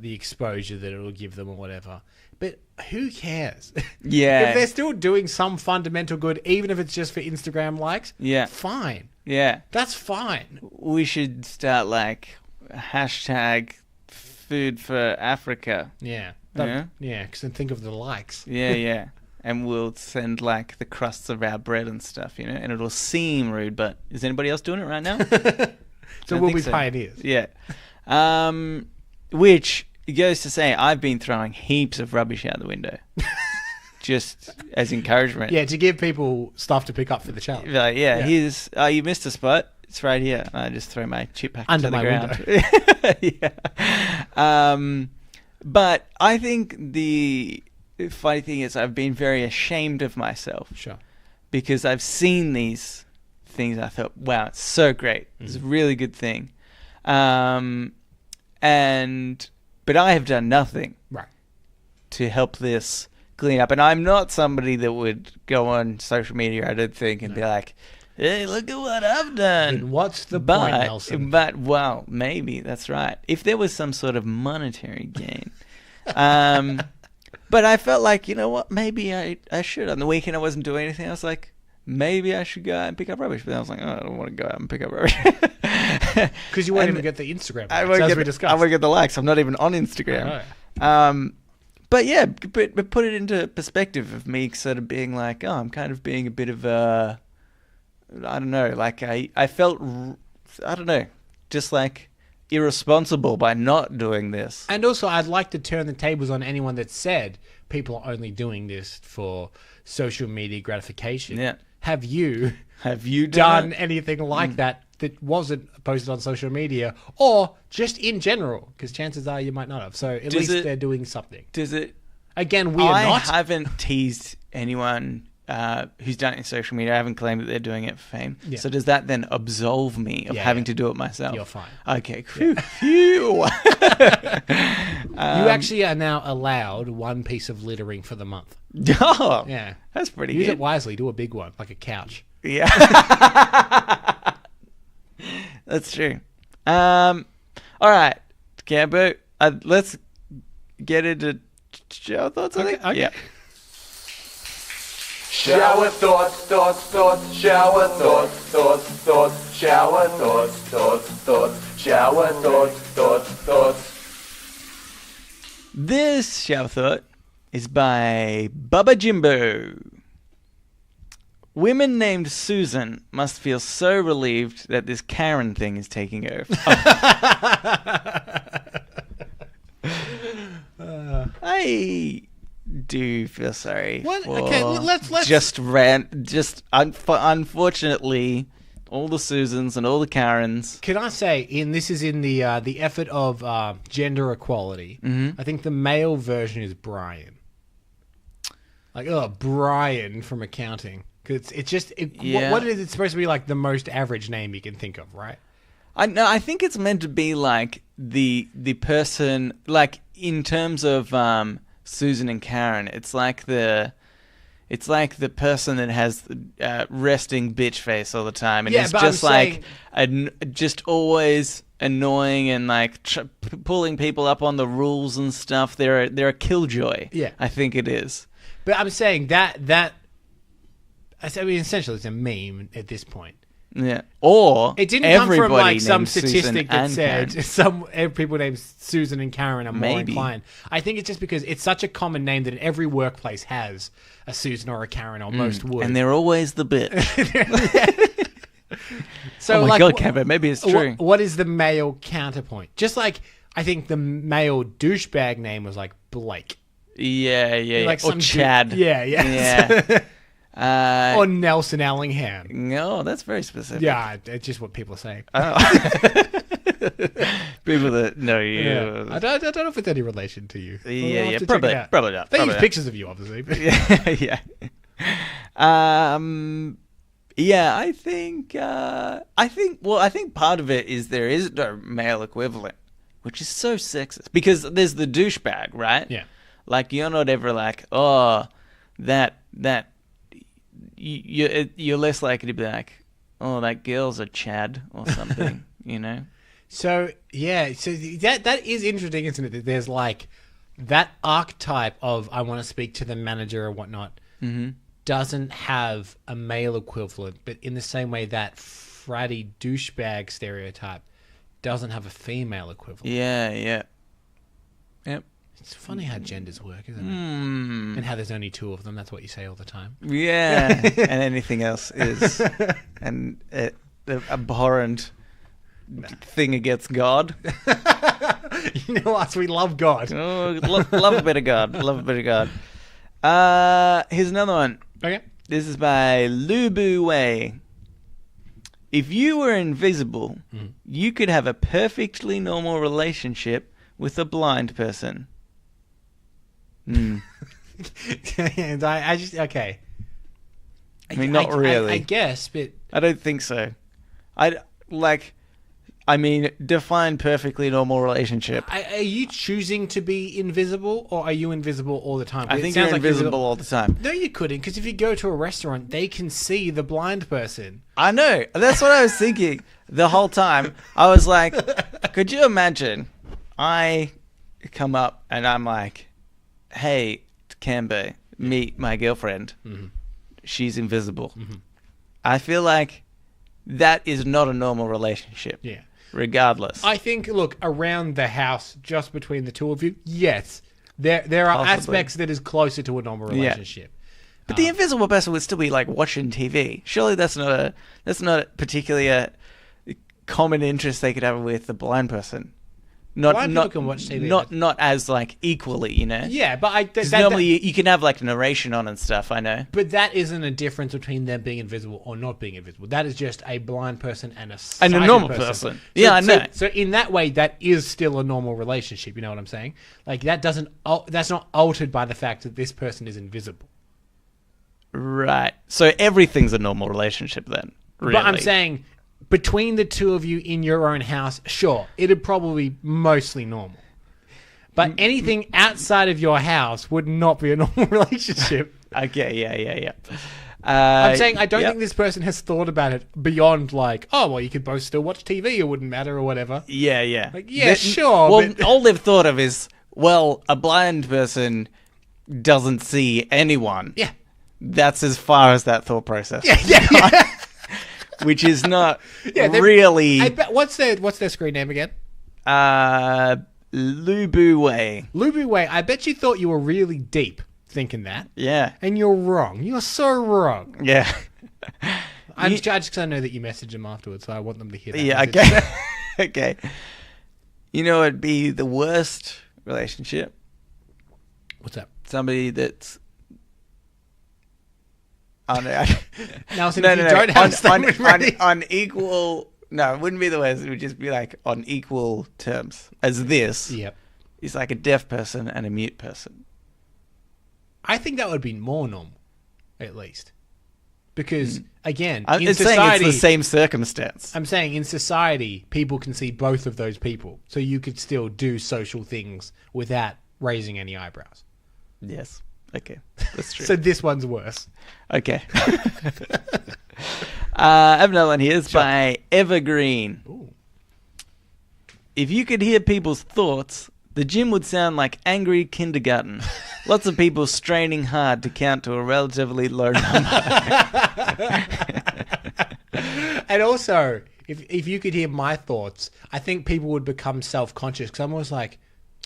exposure that it'll give them or whatever. But who cares? Yeah. If they're still doing some fundamental good, even if it's just for Instagram likes, fine. Yeah. That's fine. We should start like hashtag food for Africa. Yeah. Because then think of the likes. Yeah. And we'll send like the crusts of our bread and stuff, and it'll seem rude, but is anybody else doing it right now? So we'll be pioneers. Yeah. Which goes to say, I've been throwing heaps of rubbish out the window. Just as encouragement. Yeah, to give people stuff to pick up for the challenge. Like, here's, you missed a spot. It's right here. I just throw my chip pack under to the ground. Window. Yeah. But I think the funny thing is I've been very ashamed of myself. Sure. Because I've seen these things. I thought, wow, it's so great. It's a really good thing. But I have done nothing. Right. to help this clean up. And I'm not somebody that would go on social media, I don't think, and be like, hey, look at what I've done. And what's the point, Nelson? But, well, maybe, that's right. If there was some sort of monetary gain. But I felt like, you know what, maybe I should. On the weekend, I wasn't doing anything. I was like, maybe I should go out and pick up rubbish. But I was like, oh, I don't want to go out and pick up rubbish. Because you won't even get the Instagram likes, I won't get the likes. I'm not even on Instagram. But yeah, but put it into perspective of me sort of being like, oh, I'm kind of being a bit of a, I don't know, like I felt, I don't know, just like irresponsible by not doing this. And also, I'd like to turn the tables on anyone that said people are only doing this for social media gratification. Yeah. Have you done anything like that wasn't posted on social media, or just in general? Because chances are you might not have. So at least they're doing something. Does it? Again, we are not. I haven't teased anyone who's done it in social media. I haven't claimed that they're doing it for fame. Yeah. So does that then absolve me of having to do it myself? You're fine. Okay. Phew. You actually are now allowed one piece of littering for the month. Oh, yeah, that's pretty Use good. it wisely. Do a big one, like a couch. Yeah. That's true. All right, Cambo, let's get into shower thoughts, I think. Okay. Yeah. Shower thoughts, shower thoughts, shower thoughts, shower thoughts. This shower thought is by Bubba Jimbo. Women named Susan must feel so relieved that this Karen thing is taking over. I do feel sorry. What? For Okay, let's unfortunately, all the Susans and all the Karens. Can I say, this is in the effort of gender equality. Mm-hmm. I think the male version is Brian. Like, Brian from accounting. Because it's just what is it supposed to be, like the most average name you can think of, right? I think it's meant to be like the person, like in terms of Susan and Karen. It's like the person that has resting bitch face all the time, and it's just like just always annoying and like pulling people up on the rules and stuff. They're a killjoy. Yeah, I think it is. But I'm saying that. I mean, essentially, it's a meme at this point. Yeah. Or it didn't come from like some statistic that said some people named Susan and Karen are more inclined. I think it's just because it's such a common name that every workplace has a Susan or a Karen, or most would. And they're always the bitch. So, oh my God, Kevin, maybe it's true. What is the male counterpoint? Just like I think the male douchebag name was like Blake. Yeah. Like or Chad. Yeah. Or Nelson Allingham. No, that's very specific. Yeah, it's just what people say. Oh. People that know you. Yeah. I don't know if it's any relation to you. Yeah, probably not. They use pictures of you, obviously. But. Yeah. I think part of it is there is no male equivalent, which is so sexist, because there's the douchebag, right? Yeah. Like, you're not ever like, oh, that you're less likely to be like, oh, that girl's a Chad or something, you know? So, yeah, that is interesting, isn't it? That there's like that archetype of I want to speak to the manager or whatnot doesn't have a male equivalent, but in the same way that fratty douchebag stereotype doesn't have a female equivalent. Yeah. Yep. It's funny how genders work, isn't it? And how there's only two of them. That's what you say all the time. Yeah. And anything else is the abhorrent thing against God. You know us, we love God. Oh, love a bit of God. Here's another one. Okay. This is by Lubu Wei. If you were invisible, you could have a perfectly normal relationship with a blind person. And I just okay. I mean, not really. I guess, but I don't think so. I I mean, define perfectly normal relationship. Are you choosing to be invisible, or are you invisible all the time? 'Cause I it think sounds you're like invisible all the time. No, you couldn't, because if you go to a restaurant, they can see the blind person. I know. That's what I was thinking the whole time. I was like, could you imagine I come up and I'm like, hey, Camber, meet my girlfriend. Mm-hmm. She's invisible. Mm-hmm. I feel like that is not a normal relationship. Yeah. Regardless. I think, look, around the house, just between the two of you, yes, there are Possibly. aspects that is closer to a normal relationship. But the invisible person would still be like watching TV. Surely that's not particularly a common interest they could have with the blind person. Blind people can watch TV. Not as like equally, you know. Yeah, but normally you can have like narration on and stuff. I know. But that isn't a difference between them being invisible or not being invisible. That is just a blind person and a normal person. So, yeah, I know. So in that way, that is still a normal relationship. You know what I'm saying? Like that's not altered by the fact that this person is invisible. Right. So everything's a normal relationship then. Really. But I'm saying, between the two of you in your own house, sure, it'd probably be mostly normal. But anything outside of your house would not be a normal relationship. Okay, yeah. I'm saying I don't think this person has thought about it beyond like, oh, well, you could both still watch TV, it wouldn't matter or whatever. Yeah. Like, yeah, sure. Well, all they've thought of is, well, a blind person doesn't see anyone. Yeah. That's as far as that thought process. Yeah. Which is not really... I bet, what's their screen name again? Lubu Wei. Lubu Wei. I bet you thought you were really deep thinking that. Yeah. And you're wrong. You're so wrong. Yeah. I just know that you messaged them afterwards, so I want them to hear that. Yeah, okay. Okay. You know, it'd be the worst relationship. What's that? Somebody that's... on equal... No, it wouldn't be the worst. It would just be like on equal terms as this. Yep. It's like a deaf person and a mute person. I think that would be more normal, at least. Because, again, in society... saying it's the same circumstance. I'm saying in society, people can see both of those people. So you could still do social things without raising any eyebrows. Yes. Okay. That's true. So this one's worse. Okay. I have another one here. It's by Evergreen. Ooh. If you could hear people's thoughts, the gym would sound like angry kindergarten. Lots of people straining hard to count to a relatively low number. And also, if you could hear my thoughts, I think people would become self-conscious because I'm always like,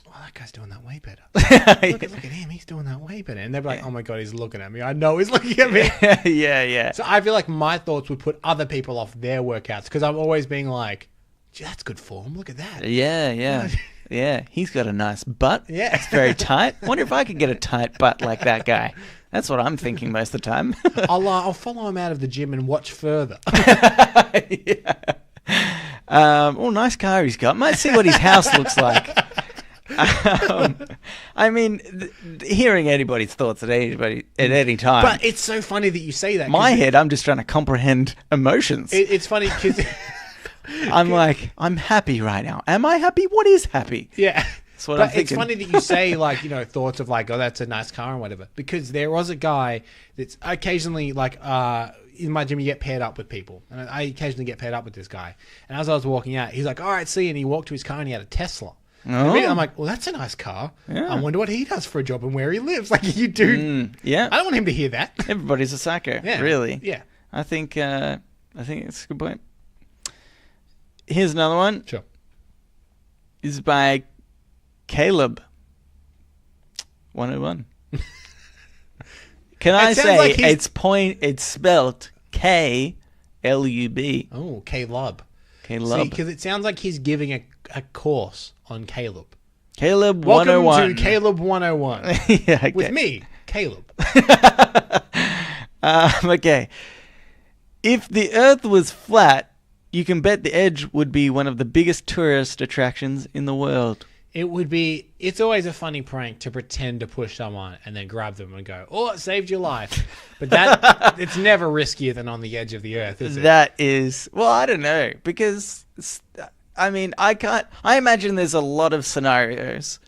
oh, that guy's doing that way better. Look at him, he's doing that way better. And they'd be like, oh my God, he's looking at me. I know he's looking at me. Yeah. So I feel like my thoughts would put other people off their workouts because I'm always being like, gee, that's good form. Look at that. Yeah. Yeah, he's got a nice butt. Yeah. It's very tight. Wonder if I could get a tight butt like that guy. That's what I'm thinking most of the time. I'll follow him out of the gym and watch further. Yeah. Nice car he's got. Might see what his house looks like. I mean, hearing anybody's thoughts at any time. But it's so funny that you say that. My head, I'm just trying to comprehend emotions. It's funny because... I'm like, I'm happy right now. Am I happy? What is happy? Yeah. That's what I'm thinking. It's funny that you say, like, you know, thoughts of like, oh, that's a nice car and whatever. Because there was a guy that's occasionally, like, in my gym, you get paired up with people. And I occasionally get paired up with this guy. And as I was walking out, he's like, all right, see. And he walked to his car and he had a Tesla. Oh. I'm like, well, that's a nice car. Yeah. I wonder what he does for a job and where he lives. Like, you do. Yeah. I don't want him to hear that. Everybody's a psycho. Yeah. Really. Yeah. I think it's a good point. Here's another one. Sure. Is by Caleb 101. Can I say like it's spelled K-L-U-B. Oh, Caleb. Caleb. See, because it sounds like he's giving a course on Caleb. Caleb Welcome 101. to Caleb 101. Yeah, okay. With me, Caleb. Okay. If the Earth was flat, you can bet the Edge would be one of the biggest tourist attractions in the world. It would be... It's always a funny prank to pretend to push someone and then grab them and go, oh, it saved your life. But that it's never riskier than on the edge of the Earth, is it? That is... Well, I don't know. Because I mean, I can't. I imagine there's a lot of scenarios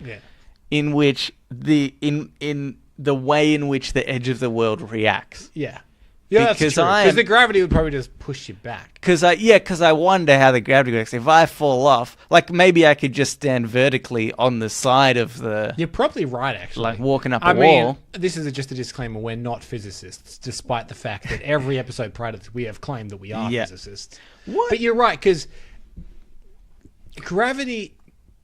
in which in the way in which the edge of the world reacts. Yeah. Yeah, because that's true. Because the gravity would probably just push you back. Because I wonder how the gravity works. If I fall off, like maybe I could just stand vertically on the side of the... You're probably right, actually. Like walking up a wall. This is just a disclaimer. We're not physicists, despite the fact that every episode prior to this, we have claimed that we are physicists. What? But you're right, because gravity...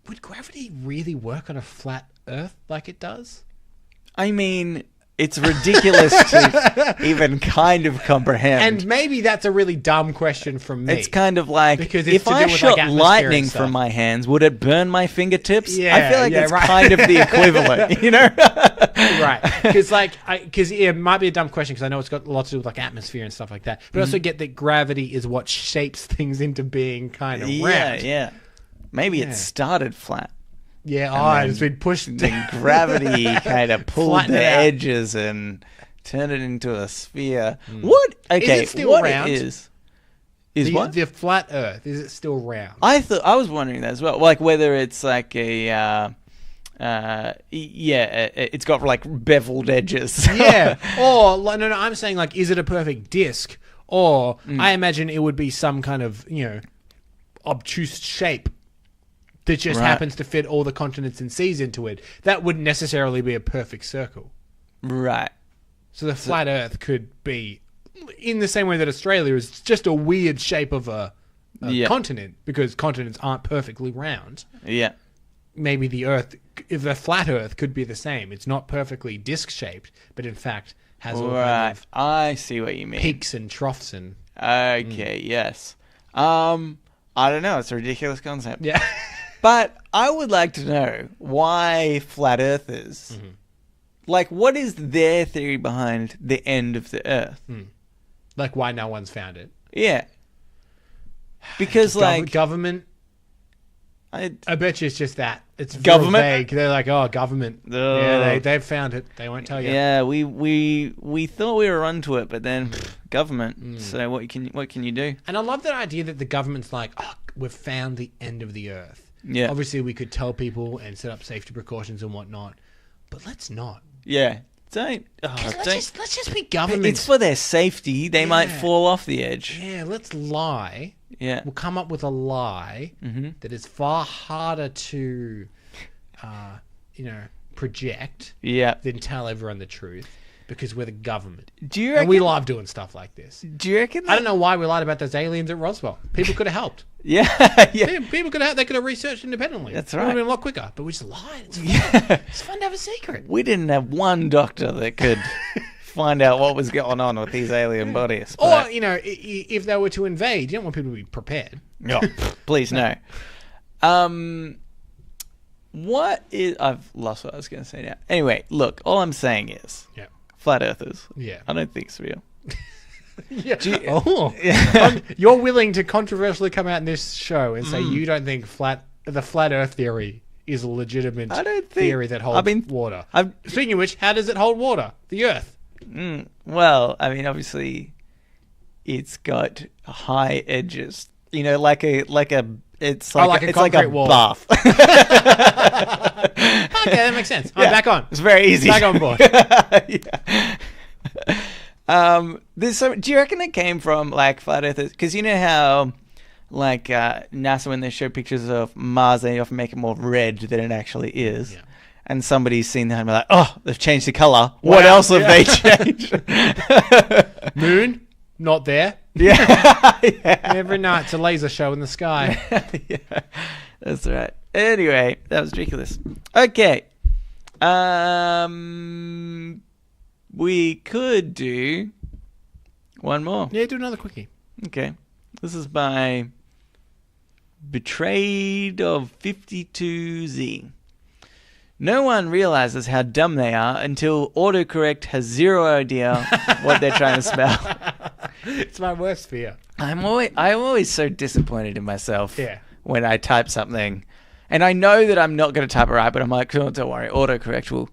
Would gravity really work on a flat Earth like it does? I mean... It's ridiculous to even kind of comprehend. And maybe that's a really dumb question from me. It's kind of like, because if I shot lightning from my hands, would it burn my fingertips? Yeah, I feel like it's kind of the equivalent, you know? Right. Because it might be a dumb question because I know it's got a lot to do with like atmosphere and stuff like that. But I also get that gravity is what shapes things into being kind of round. Yeah. Maybe it started flat. Yeah, it's been pushed. Then gravity kind of pulled the edges and turned it into a sphere. What? Okay, is it still what round? Is what? The flat Earth, is it still round? I was wondering that as well. Like whether it's like a... it's got like beveled edges. Yeah. Or, no, I'm saying like, is it a perfect disc? Or I imagine it would be some kind of, obtuse shape that just happens to fit all the continents and seas into it. That wouldn't necessarily be a perfect circle. Right. So the flat Earth could be, in the same way that Australia is just a weird shape of a continent, because continents aren't perfectly round. Yeah. Maybe the Earth, if the flat Earth could be the same. It's not perfectly disc-shaped, but in fact has all kind of I see what you mean. Peaks and troughs and... Okay, yes. I don't know. It's a ridiculous concept. Yeah. But I would like to know why flat earthers, like, what is their theory behind the end of the Earth? Like why no one's found it. Yeah. Because, government... I bet you it's just that. It's government. Vague. They're like, oh, government. Yeah, they've found it. They won't tell you. Yeah, we thought we were onto it, but then government. So what can you do? And I love that idea that the government's like, oh, we've found the end of the Earth. Yeah. Obviously, we could tell people and set up safety precautions and whatnot, but let's not. Yeah. Let's just be government. It's for their safety. They might fall off the edge. Yeah, let's lie. Yeah. We'll come up with a lie that is far harder to, project than tell everyone the truth, because we're the government. Do you reckon, and we love doing stuff like this. Do you reckon I don't know why we lied about those aliens at Roswell. People could have helped. Yeah. People could have. They could have researched independently. That's It right. would have been a lot quicker. But we just lied. It's fun. It's fun to have a secret. We didn't have one doctor that could find out what was going on with these alien bodies. Or if they were to invade, you don't want people to be prepared. No, please no. What is? I've lost what I was going to say now. Anyway, look. All I'm saying is, flat earthers. Yeah, I don't think it's real. You're willing to controversially come out in this show and say you don't think the flat Earth theory is a legitimate theory that holds water. Speaking of which, how does it hold water? The Earth. Well, I mean, obviously, it's got high edges. Like a concrete wall. Bath. Okay, that makes sense. I'm back on. It's very easy. Back on board. Do you reckon it came from like flat earthers? Because you know how like NASA, when they show pictures of Mars, they often make it more red than it actually is. Yeah. And somebody's seen that and be like, oh, they've changed the color. Wow. What else have they changed? Moon, not there. Yeah. Every night it's a laser show in the sky. Yeah, that's right. Anyway, that was ridiculous. Okay. We could do one more. Yeah, do another quickie. Okay. This is by Betrayed of 52Z. No one realizes how dumb they are until autocorrect has zero idea what they're trying to spell. It's my worst fear. I'm always so disappointed in myself when I type something. And I know that I'm not going to type it right, but I'm like, oh, don't worry, autocorrect will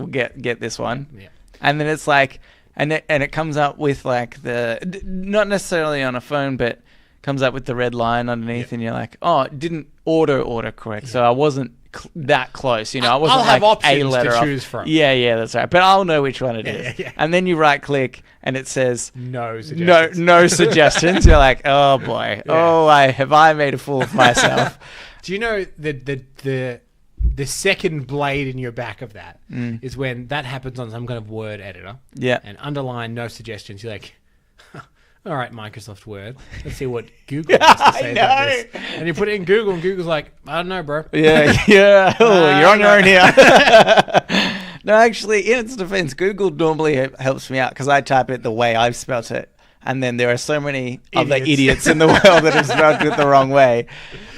get this one. Yeah. And then it's like, and it comes up with like not necessarily on a phone, but comes up with the red line underneath, and you're like, oh, it didn't auto correct, so I wasn't that close. You know, I wasn't I'll have like options a letter to choose off. from. Yeah, that's right. But I'll know which one it is. Yeah. And then you right click, and it says No suggestions. no suggestions. You're like, oh boy, have I made a fool of myself? Do you know the second blade in your back of that is when that happens on some kind of word editor. Yeah. And underline no suggestions. You're like, all right, Microsoft Word. Let's see what Google has to say about this. And you put it in Google, and Google's like, I don't know, bro. Yeah. Oh, you're on your own here. No, actually, in its defense, Google normally helps me out because I type it the way I've spelt it. And then there are so many other idiots in the world that have spelled it the wrong way.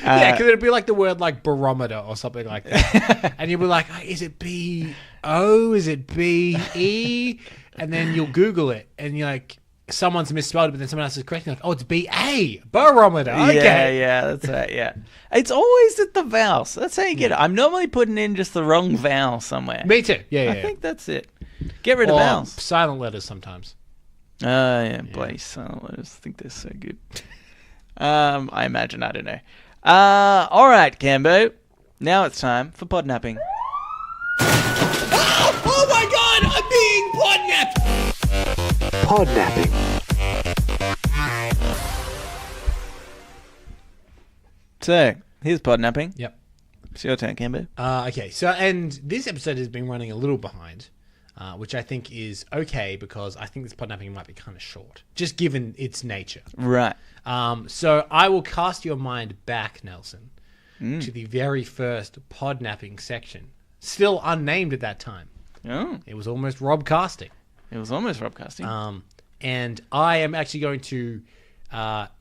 Yeah, because it'd be like the word like barometer or something like that. And you'll be like, is it B-O? Is it B-E? And then you'll Google it, and you're like, someone's misspelled it, but then someone else is correcting. Like, oh, it's B-A, barometer. Okay. Yeah, that's right. Yeah, it's always at the vowels. That's how you get it. I'm normally putting in just the wrong vowel somewhere. Me too. Yeah. I think that's it. Get rid of vowels. Silent letters sometimes. Bloody silent letters. I think they're so good. I imagine. I don't know. All right, Cambo. Now it's time for podnapping. Oh my God! I'm being podnapped. Podnapping. So here's podnapping. Yep. It's your turn, Cambo. Okay. So, and this episode has been running a little behind, which I think is okay because I think this podnapping might be kind of short, just given its nature. Right. So I will cast your mind back, Nelson, to the very first podnapping section, still unnamed at that time. Oh. It was almost Rob casting. It was almost Rob casting. And I am actually going to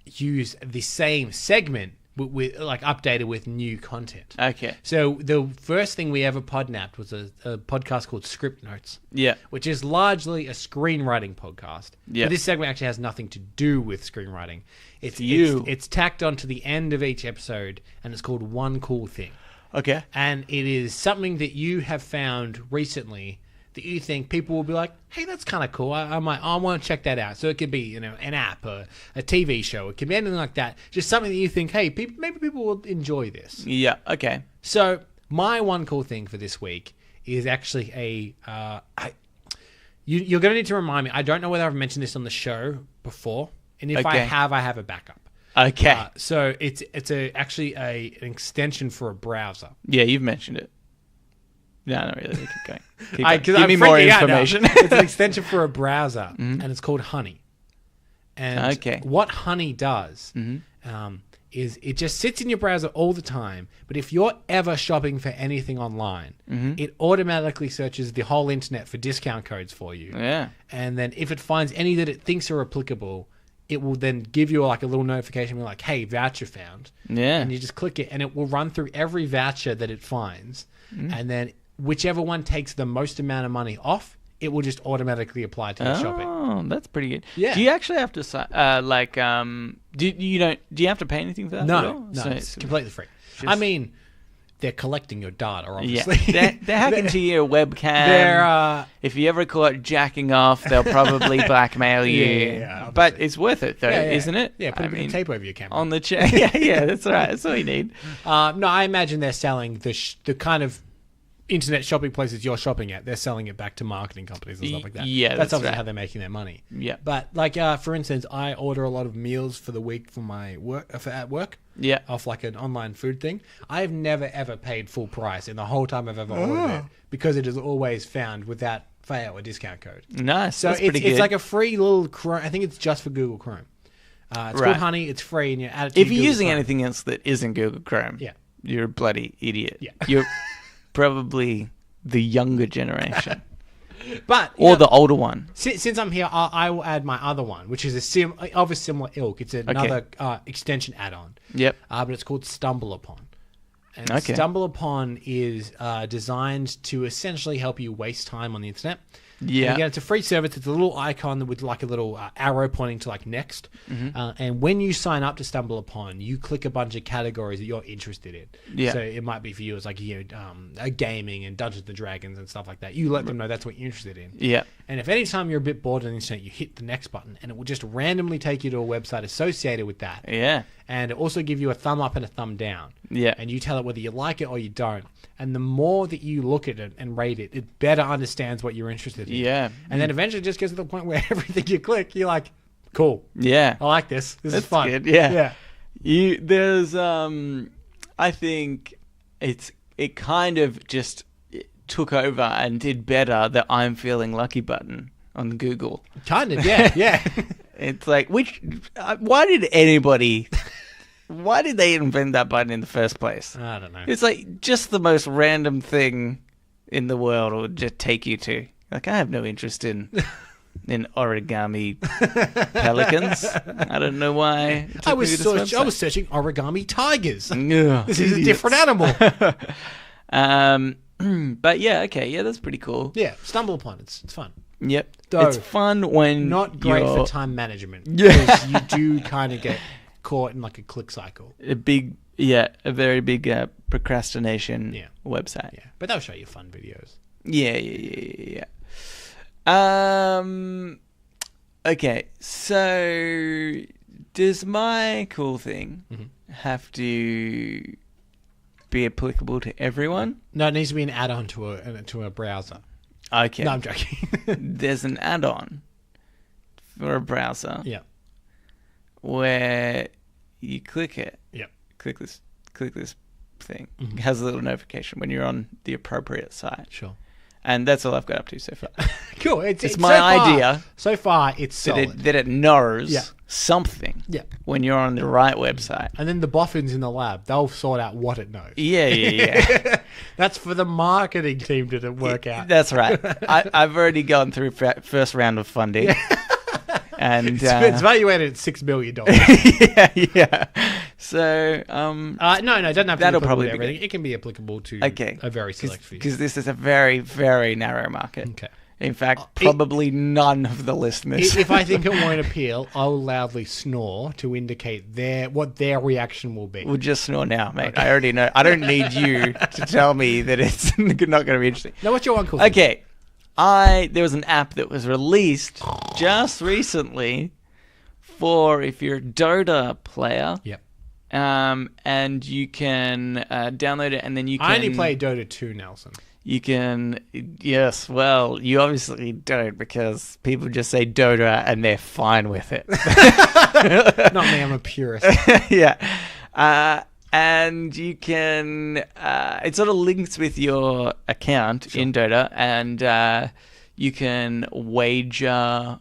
use the same segment with like updated with new content. Okay. So the first thing we ever podnapped was a podcast called Script Notes. Yeah. Which is largely a screenwriting podcast. Yeah. But this segment actually has nothing to do with screenwriting. It's tacked onto the end of each episode, and it's called One Cool Thing. Okay. And it is something that you have found recently that you think people will be like, hey, that's kind of cool. I want to check that out. So it could be, you know, an app or a TV show. It could be anything like that. Just something that you think, hey, maybe people will enjoy this. Yeah. Okay. So my one cool thing for this week is actually you're going to need to remind me. I don't know whether I've mentioned this on the show before. And if I have a backup. Okay. So it's actually an extension for a browser. Yeah, you've mentioned it. No, not really. Keep going. Give me more information. It's an extension for a browser, and it's called Honey. And what Honey does is it just sits in your browser all the time. But if you're ever shopping for anything online, it automatically searches the whole internet for discount codes for you. Yeah. And then if it finds any that it thinks are applicable, it will then give you like a little notification like, hey, voucher found. Yeah. And you just click it, and it will run through every voucher that it finds. And then whichever one takes the most amount of money off, it will just automatically apply to your shopping. Oh, that's pretty good. Yeah. Do you actually have to do you have to pay anything for that? No, at all? no, it's completely free. I mean, they're collecting your data, obviously. Yeah, they're hacking to your webcam. If you ever caught jacking off, they'll probably blackmail you. Yeah, but it's worth it, though, isn't it? Yeah, put a bit of tape over your camera. On the chair. Yeah, that's right. That's all you need. No, I imagine they're selling the kind of internet shopping places you're shopping at. They're selling it back to marketing companies and stuff like that. Yeah, that's obviously how they're making their money. Yeah. But like, for instance, I order a lot of meals for the week for my work at work. Yeah. Off like an online food thing. I've never ever paid full price in the whole time I've ever ordered it because it is always found without fail a discount code. Nice. So it's like a free little Chrome. I think it's just for Google Chrome. It's called Honey. It's free, and you add it to if you're Google using Chrome. anything else that isn't Google Chrome, you're a bloody idiot. Yeah. You're probably the younger generation. But or the older one. Since I'm here, I will add my other one, which is of a similar ilk. It's another extension add-on. Yep. But it's called Stumble Upon. And Stumble Upon is designed to essentially help you waste time on the internet. Yeah. And again, it's a free service. It's a little icon with like a little arrow pointing to like next. And when you sign up to Stumble Upon, you click a bunch of categories that you're interested in. Yeah. So it might be for you, it's like, gaming and Dungeons and Dragons and stuff like that. You let them know that's what you're interested in. Yeah. And if any time you're a bit bored on the internet, you hit the next button and it will just randomly take you to a website associated with that. Yeah. And it also give you a thumb up and a thumb down. Yeah. And you tell it whether you like it or you don't. And the more that you look at it and rate it, it better understands what you're interested in. Yeah. And then eventually it just gets to the point where everything you click, you're like, cool. Yeah. I like this. This That's is fun. good. Yeah. Yeah. There's I think it kind of just took over and did better the I'm feeling lucky button on Google. Kind of, yeah, yeah. It's like, why did they invent that button in the first place? I don't know. It's like just the most random thing in the world will just take you to. Like, I have no interest in origami pelicans. I don't know why. I was searching origami tigers. Ugh, This is a different animal. But yeah, okay, yeah, that's pretty cool. Yeah, Stumble Upon. It's fun. Yep. Though, it's fun when not great you're for time management. Yeah. Because you do kind of get caught in like a click cycle. a very big procrastination website. Yeah, but they'll show you fun videos. Yeah. Okay, so does my cool thing have to be applicable to everyone? No, it needs to be an add-on to a browser. Okay. No, I'm joking. There's an add-on for a browser. Yeah. Where you click it. Yeah. Click this thing. It has a little notification when you're on the appropriate site. Sure. And that's all I've got up to so far. Cool. It's my idea. So far, it's solid. That it knows something when you're on the right website. And then the boffins in the lab, they'll sort out what it knows. Yeah. That's for the marketing team to work out. That's right. I've already gone through first round of funding. And it's valuated at $6 million. yeah. So no, it doesn't have to be that'll applicable probably to be everything. good. It can be applicable to a very select few. Because this is a very, very narrow market. Okay. In fact, probably none of the listeners. If I think it won't appeal, I'll loudly snore to indicate what their reaction will be. We'll just snore now, mate. Okay. I already know. I don't need you to tell me that it's not going to be interesting. Now, what's your one cool Okay. There was an app that was released just recently for if you're a Dota player. Yep. And you can download it, and then you can... I only play Dota 2, Nelson. You can... Yes, well, you obviously don't, because people just say Dota, and they're fine with it. Not me, I'm a purist. Yeah. And you can... it sort of links with your account in Dota, and... you can wager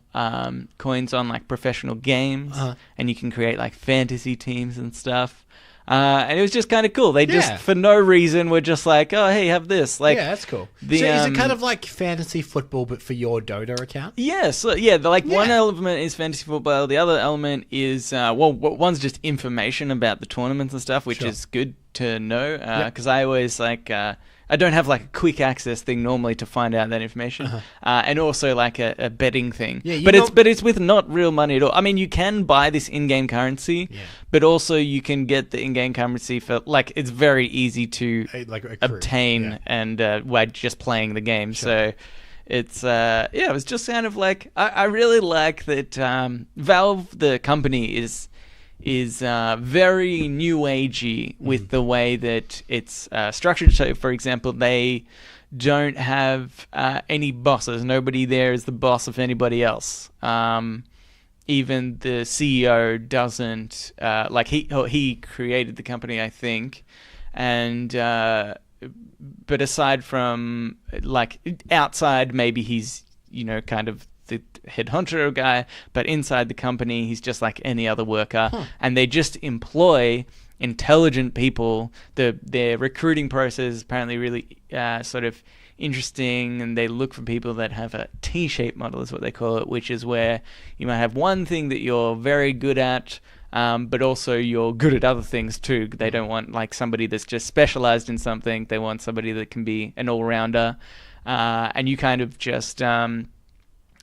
coins on like professional games, and you can create like fantasy teams and stuff. And it was just kind of cool. They just, for no reason, were just like, "Oh, hey, have this." Like, yeah, that's cool. So is it kind of like fantasy football, but for your Dota account? Yeah. So one element is fantasy football. The other element is one's just information about the tournaments and stuff, which is good to know because I always like. I don't have like a quick access thing normally to find out that information, and also like a betting thing. Yeah, but it's with not real money at all. I mean, you can buy this in-game currency, but also you can get the in-game currency for like it's very easy to obtain and while just playing the game. Sure. So it's it was just kind of like I really like that Valve, the company, is very new agey with the way that it's structured. So, for example, they don't have any bosses. Nobody there is the boss of anybody else. Even the CEO doesn't he created the company, I think, and but aside from like outside, maybe he's kind of the head honcho guy, but inside the company he's just like any other worker, and they just employ intelligent people. Their recruiting process is apparently really sort of interesting, and they look for people that have a T-shaped model is what they call it, which is where you might have one thing that you're very good at, but also you're good at other things too. They don't want like somebody that's just specialized in something. They want somebody that can be an all-rounder. and you kind of just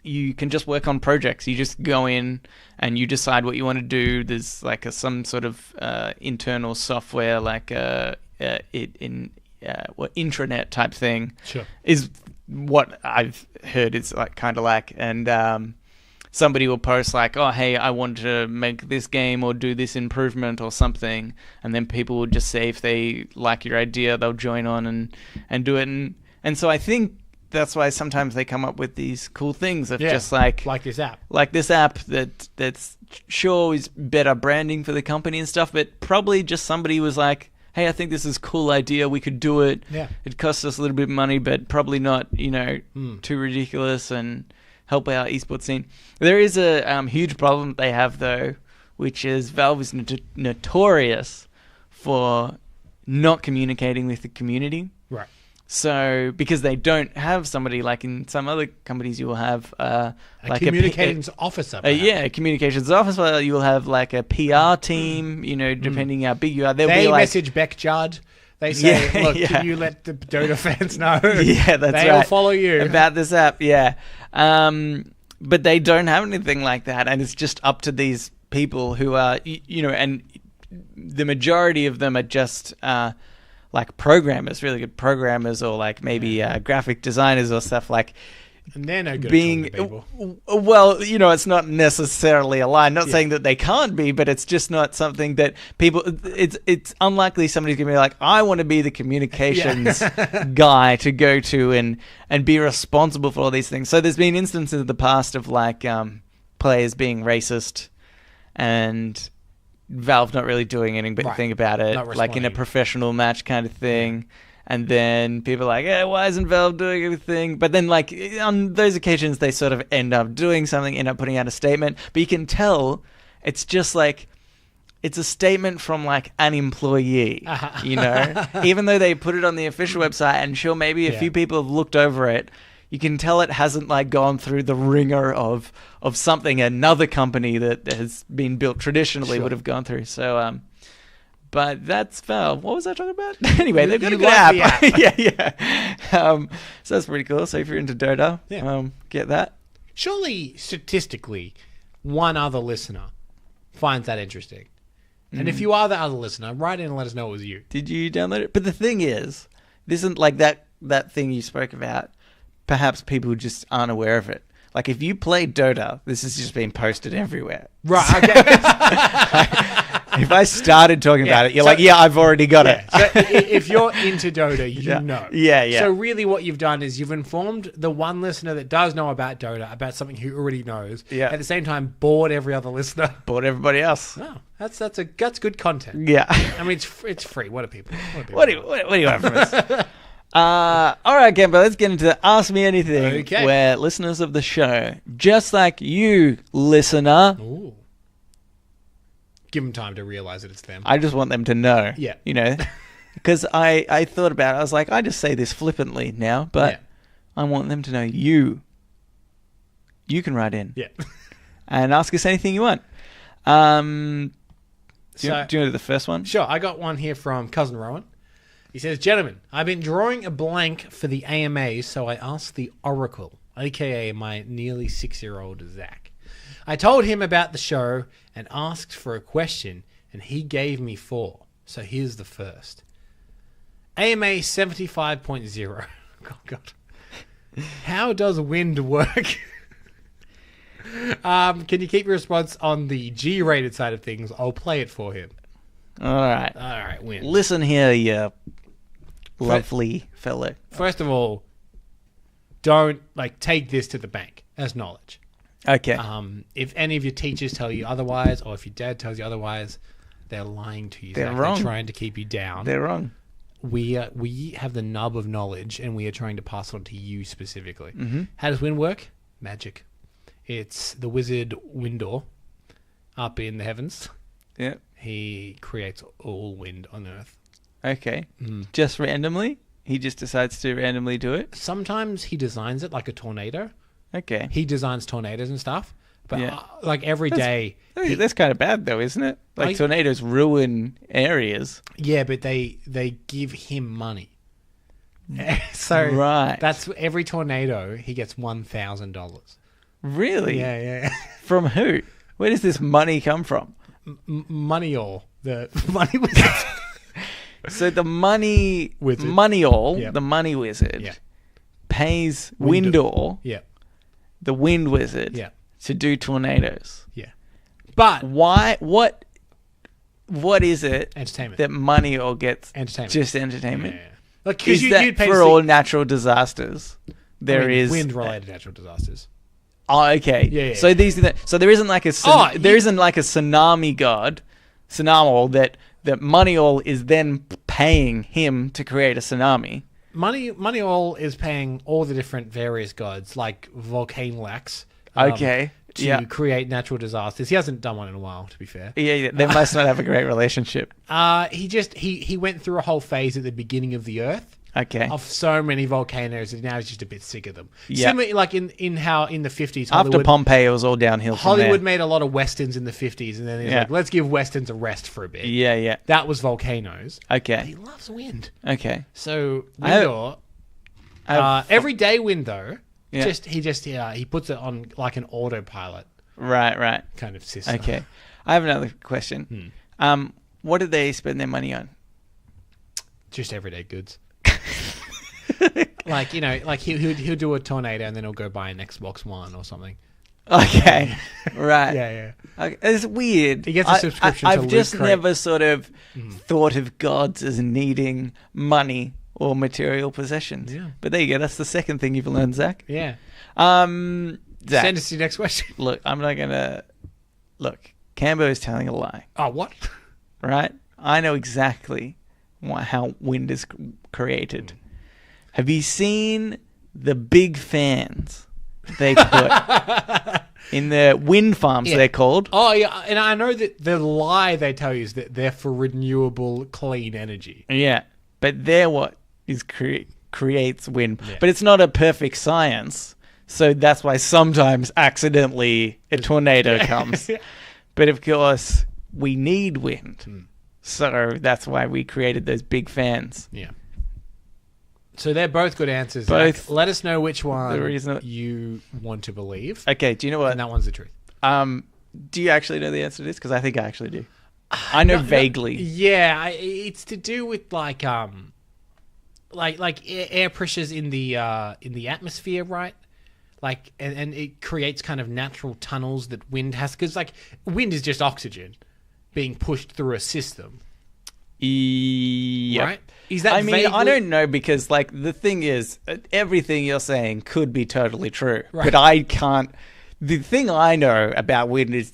you can just work on projects. You just go in and you decide what you want to do. There's like some sort of internal software, like intranet type thing. Sure. Is what I've heard it's like kind of like, and somebody will post like, oh hey, I want to make this game or do this improvement or something, and then people will just say if they like your idea, they'll join on and do it, and so I think that's why sometimes they come up with these cool things of just like this app. Like this app that's sure is better branding for the company and stuff, but probably just somebody was like, hey, I think this is a cool idea, we could do it. Yeah. It costs us a little bit of money, but probably not, too ridiculous, and help our esports scene. There is a huge problem they have, though, which is Valve is notorious for not communicating with the community. Right. So, because they don't have somebody like in some other companies, you will have a like communications officer. A communications officer. You will have like a PR team. Depending how big you are, they'll be like, message Beck Judd. They say, "Look, can you let the Dota fans know? Yeah, that's right. They'll follow you about this app." Yeah, but they don't have anything like that, and it's just up to these people who are, and the majority of them are just like programmers, really good programmers, or like maybe graphic designers or stuff like. And they're no good at talking to people. Well, it's not necessarily aligned. Not saying that they can't be, but it's just not something that people. It's unlikely somebody's gonna be like, I want to be the communications guy to go to and be responsible for all these things. So there's been instances in the past of like players being racist and Valve not really doing anything about it, like in a professional match kind of thing. And then people are like, why isn't Valve doing anything? But then, like, on those occasions, they sort of end up doing something, end up putting out a statement. But you can tell it's just like, it's a statement from, like, an employee, Even though they put it on the official website, and sure, maybe a few people have looked over it, you can tell it hasn't, like, gone through the ringer of something another company that has been built traditionally would have gone through. So, but that's Valve. What was I talking about? Anyway, they've got a good app. Yeah. So that's pretty cool. So if you're into Dota, get that. Surely, statistically, one other listener finds that interesting. And if you are the other listener, write in and let us know it was you. Did you download it? But the thing is, this isn't like that thing you spoke about. Perhaps people just aren't aware of it. Like, if you play Dota, this has just been posted everywhere. Right, okay. If I started talking about it, you're like, I've already got it. So if you're into Dota, you know. Yeah. So really what you've done is you've informed the one listener that does know about Dota, about something he already knows. Yeah. At the same time, bored every other listener. Bored everybody else. Oh, that's good content. Yeah. I mean, it's free. What do people What do you want from us? All right, Gambo, let's get into the Ask Me Anything, where listeners of the show, just like you, listener... Ooh. Give them time to realize that it's them. I just want them to know. Yeah. Because I thought about it. I was like, I just say this flippantly now, but I want them to know you can write in. Yeah. And ask us anything you want. Do you want to do the first one? Sure. I got one here from Cousin Rowan. He says, gentlemen, I've been drawing a blank for the AMAs, so I asked the Oracle, a.k.a. my nearly 6-year-old Zach. I told him about the show and asked for a question, and he gave me 4. So here's the first. AMA 75.0. Oh, God. How does wind work? Can you keep your response on the G-rated side of things? I'll play it for him. All right, wind. Listen here, you lovely fellow. First of all, don't take this to the bank as knowledge. Okay. If any of your teachers tell you otherwise, or if your dad tells you otherwise, they're lying to you. They're wrong. They're trying to keep you down. They're wrong. We have the nub of knowledge, and we are trying to pass it on to you specifically. Mm-hmm. How does wind work? Magic. It's the wizard Windor up in the heavens. Yeah. He creates all wind on Earth. Okay. Just randomly? He just decides to randomly do it? Sometimes he designs it like a tornado. Okay. He designs tornadoes and stuff. But every day... That's kind of bad though, isn't it? Tornadoes ruin areas. Yeah, but they give him money. So Right. that's every tornado he gets $1,000. Really? Yeah. From who? Where does this money come from? Money all the money wizard. So the money Wizard. the money wizard, Yeah. pays Windor, Yeah. the wind wizard, Yeah. to do tornadoes. Yeah. But Why? What is it entertainment. that Moneyor gets? Entertainment. Just entertainment. Yeah. Like, 'cause Is that you'd pay for all natural disasters? There is wind-related natural disasters. Oh, okay. Yeah. So so there isn't like a isn't like a tsunami god, Tsunami that Moneyor is then paying him to create a tsunami. Money all is paying all the different various gods, like Volcanlax. Okay. To create natural disasters. He hasn't done one in a while, to be fair. Yeah. They must not have a great relationship. He went through a whole phase at the beginning of the Earth. Okay. Of so many volcanoes, and now he's just a bit sick of them. Yeah. Similar, like in how in the 50s, After Pompeii, it was all downhill from Hollywood there. made a lot of westerns in the 50s, and then he's like, let's give westerns a rest for a bit. Yeah. That was volcanoes. But Okay. he loves wind. Okay. So Windor, everyday wind though, Yeah. he puts it on like an autopilot Right. kind of system. Okay. I have another question. What did they spend their money on? Just everyday goods. Like, like he'll do a tornado and then he'll go buy an Xbox One or something. Okay. Right. Yeah. Okay. It's weird. He gets a subscription to I've Loot just Crate. never sort of thought of gods as needing money or material possessions. Yeah. But there you go. That's the second thing you've learned, Zach. Yeah. Zach, Send us to your next question. look, I'm not going to... Look, Cambo is telling a lie, Oh, what? right? I know exactly how wind is created. Have you seen the big fans they put in the wind farms, they're called? Oh, yeah. And I know that the lie they tell you is that they're for renewable, clean energy. Yeah, but they're what is creates wind. Yeah. But it's not a perfect science, so that's why sometimes accidentally a tornado comes. But of course, we need wind. So that's why we created those big fans. Yeah. So they're both good answers. Both. Zach. Let us know which one The reason- you want to believe. Okay, do you know what? And that one's the truth. Do you actually know the answer to this? Because I think I actually do. I know vaguely. Yeah, it's to do with like air pressures in the atmosphere, right? Like, and it creates kind of natural tunnels that wind has, because like wind is just oxygen being pushed through a system, Yep. right? Is that? I mean, I vaguely- don't know, because like the thing is, everything you're saying could be totally true, Right. but I can't. The thing I know about wind is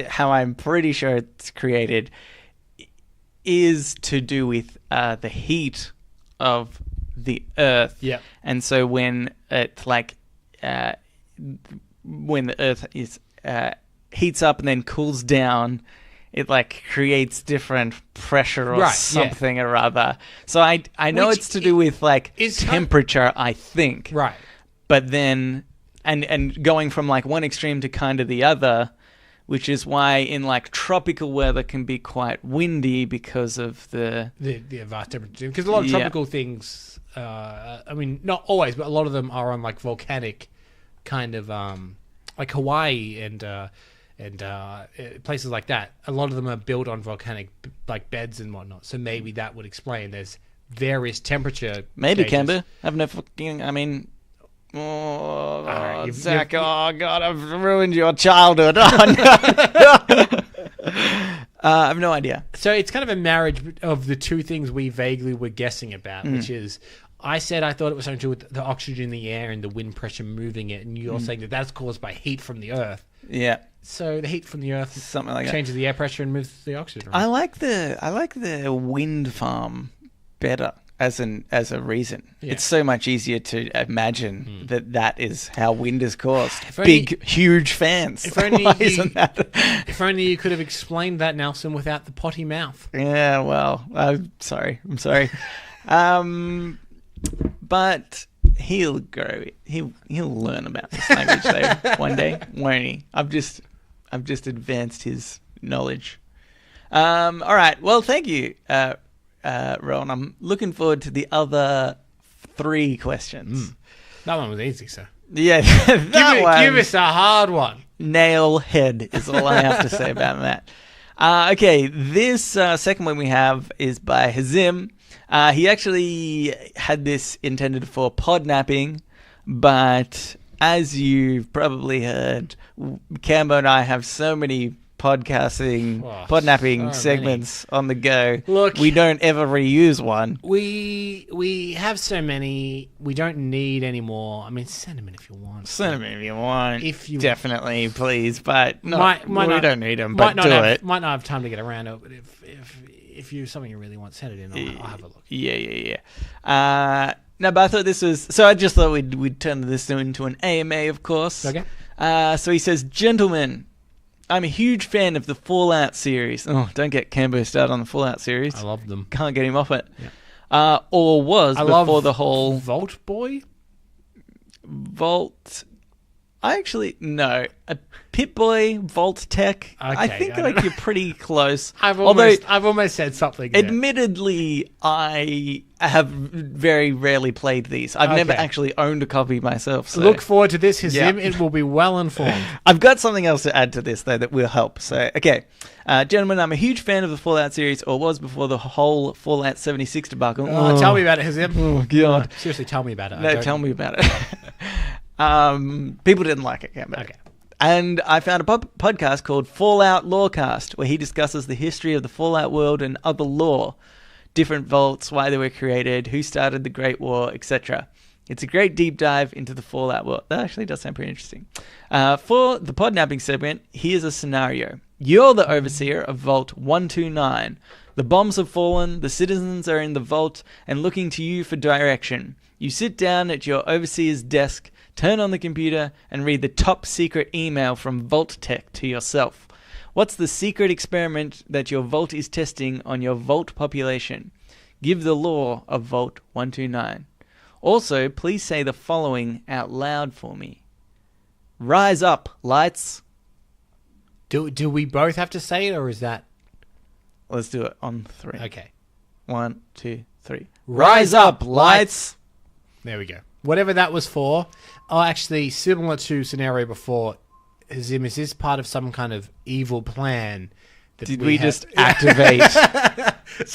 how I'm pretty sure it's created is to do with the heat of the earth. Yep. And so when it's like when the earth is heats up and then cools down, it like creates different pressure or Right, something or other. So I know Which it's to do with like is temperature, I think. Right. But then and going from like one extreme to kind of the other, which is why in like tropical weather can be quite windy because of the vast temperature, because a lot of tropical things, I mean, not always, but a lot of them are on like volcanic kind of like Hawaii and places like that. A lot of them are built on volcanic like beds and whatnot, so maybe that would explain there's various temperature maybe stages. Canberra. I've no fucking. I mean. Oh, right, Zach! Oh God, I've ruined your childhood. Oh, no. I have no idea. So it's kind of a marriage of the two things we vaguely were guessing about, which is, I said I thought it was something to do with the oxygen in the air and the wind pressure moving it, and you're saying that that's caused by heat from the earth. Yeah, So the heat from the earth something like that. changes the air pressure and moves the oxygen I around. like the wind farm better as a reason. Yeah. It's so much easier to imagine that is how wind is caused. If only- Big, huge fans. If only Why you- isn't that? If only you could have explained that, Nelson, without the potty mouth. Yeah, well, I'm sorry. But he'll grow. He'll learn about this language though one day, won't he? I've just advanced his knowledge. All right. Well, thank you, Rowan. I'm looking forward to the other 3 questions. That one was easy, sir. Yeah, that Give us a hard one. nail head is all I have to say about that. Okay, this second one we have is by Hazim. He actually had this intended for podnapping, but as you've probably heard, Cambo and I have so many podnapping segments on the go. Look, we don't ever reuse one. We have so many. We don't need any more. I mean, send them in if you want. Send them if you want. If you definitely, please, but we don't need them. Might But do it. Might not have time to get around to it. But if you something you really want, send it in. I'll have a look. Yeah. No, but I thought this was... So I just thought we'd turn this into an AMA, of course. Okay. So he says, Gentlemen, I'm a huge fan of the Fallout series. Oh, don't get Cambo started on the Fallout series. I love them. Can't get him off it. Yeah. Or was I before love the whole... Vault Boy? Vault... No. A Pip-Boy, Vault Tech. I think you're pretty close. I've almost said something there. Admittedly, I have very rarely played these. I've never actually owned a copy myself. So. Look forward to this, Hazim. It will be well informed. I've got something else to add to this, though, that will help. So, okay. Gentlemen, I'm a huge fan of the Fallout series, or was before the whole Fallout 76 debacle. Tell me about it, Hazim. Oh, God. Seriously, tell me about it. No, tell me about it. People didn't like it, Cambo. Okay. And I found a podcast called Fallout Lorecast, where he discusses the history of the Fallout world and other lore, different vaults, why they were created, who started the Great War, etc. It's a great deep dive into the Fallout world. That actually does sound pretty interesting. For the podnapping segment, here's a scenario. You're the overseer of Vault 129. The bombs have fallen, the citizens are in the vault and looking to you for direction. You sit down at your overseer's desk, turn on the computer, and read the top secret email from Vault Tech to yourself. What's the secret experiment that your vault is testing on your vault population? Give the lore of Vault 129. Also, please say the following out loud for me. Rise up, lights. Do we both have to say it, or is that... Let's do it on 3. Okay. 1, 2, 3. Rise up, lights. There we go. Whatever that was for. Oh, actually, similar to scenario before, Hazim, is this part of some kind of evil plan? Did we just activate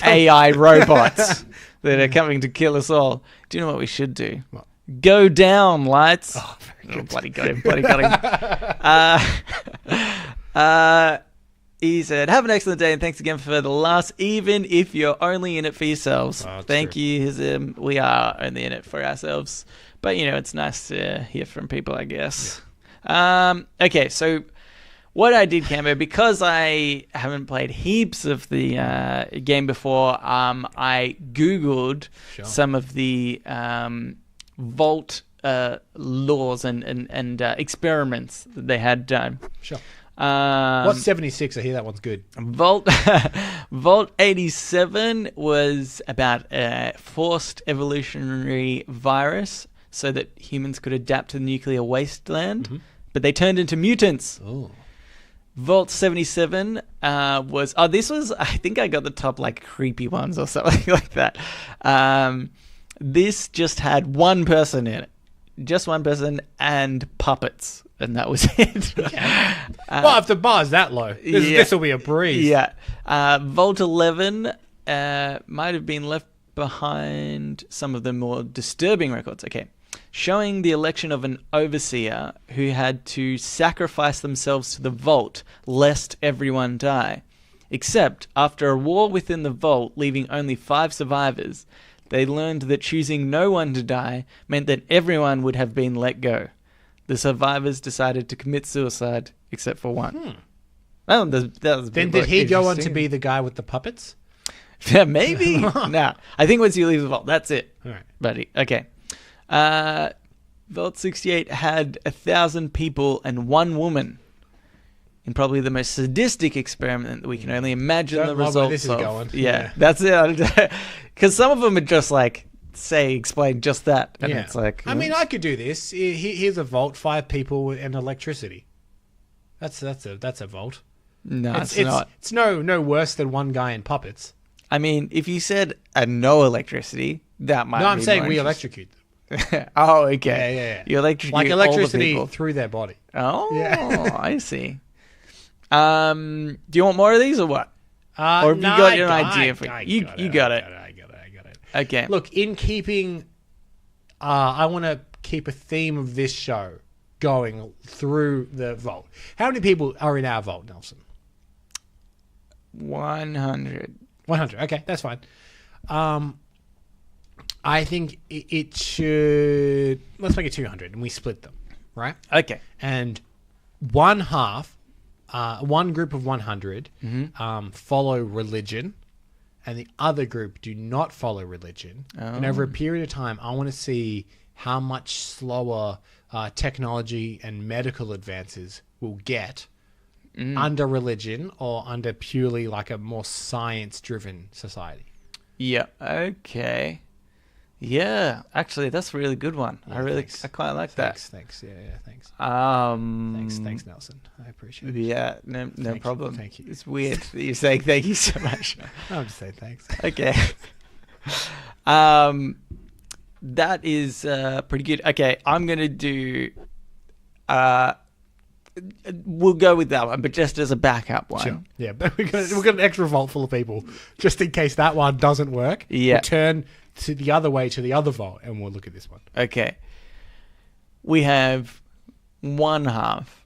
AI robots that are coming to kill us all? Do you know what we should do? What? Go down, lights. Oh, very good. Bloody got him. He said, have an excellent day and thanks again for the laughs, even if you're only in it for yourselves. Oh, Thank you, Hazim. We are only in it for ourselves. But, it's nice to hear from people, I guess. Yeah. Okay, so what I did, Cambo, because I haven't played heaps of the game before, I Googled some of the Vault laws and experiments that they had done. Sure. What's 76? I hear that one's good. Vault 87 was about a forced evolutionary virus so that humans could adapt to the nuclear wasteland, but they turned into mutants. Oh. Vault 77 was... Oh, this was... I think I got the top, creepy ones or something like that. This just had one person in it. Just one person and puppets. And that was it. Okay. Well, if the bar's that low, this will be a breeze. Yeah. Vault 11 might have been left behind some of the more disturbing records. Okay. Showing the election of an overseer who had to sacrifice themselves to the vault lest everyone die. Except, after a war within the vault, leaving only 5 survivors, they learned that choosing no one to die meant that everyone would have been let go. The survivors decided to commit suicide, except for one. That was then did he go on to be the guy with the puppets? Yeah, maybe. No, I think once you leave the vault, that's it. All right. Buddy. Okay. Vault 68 had 1,000 people and 1 woman in probably the most sadistic experiment that we can only imagine the results of. This is going. Yeah, that's it. Because some of them are just explain just that. And it's I mean, I could do this. Here's a vault, 5 people and electricity. That's a vault. No, it's not. It's no worse than one guy and puppets. I mean, if you said no electricity, that might. No, I'm be saying more we interesting. electrocute them. Oh, okay. Yeah. You electrocute Like all the electricity people. through their body. Oh, Yeah. I see. Do you want more of these or what? Or have you got an idea for you got it. I got it. Okay. Look, in keeping, I want to keep a theme of this show going through the vault. How many people are in our vault, Nelson? 100. 100. Okay, that's fine. I think it should. Let's make it 200, and we split them, right? Okay. And one group of 100 follow religion, and the other group do not follow religion. And over a period of time, I want to see how much slower technology and medical advances will get under religion or under purely like a more science-driven society. Yeah. Okay. Yeah. Actually, that's a really good one. Yeah, I quite like that. Thanks. Yeah, thanks. Thanks, Nelson. I appreciate it. Yeah. No problem. Thank you. It's weird that you're saying thank you so much. I'm just saying thanks. Okay. That is pretty good. Okay, I'm gonna do. We'll go with that one, but just as a backup one. Sure. Yeah, but we've got an extra vault full of people just in case that one doesn't work. Yeah. We'll turn to the other way to the other vault, and we'll look at this one. Okay. We have one half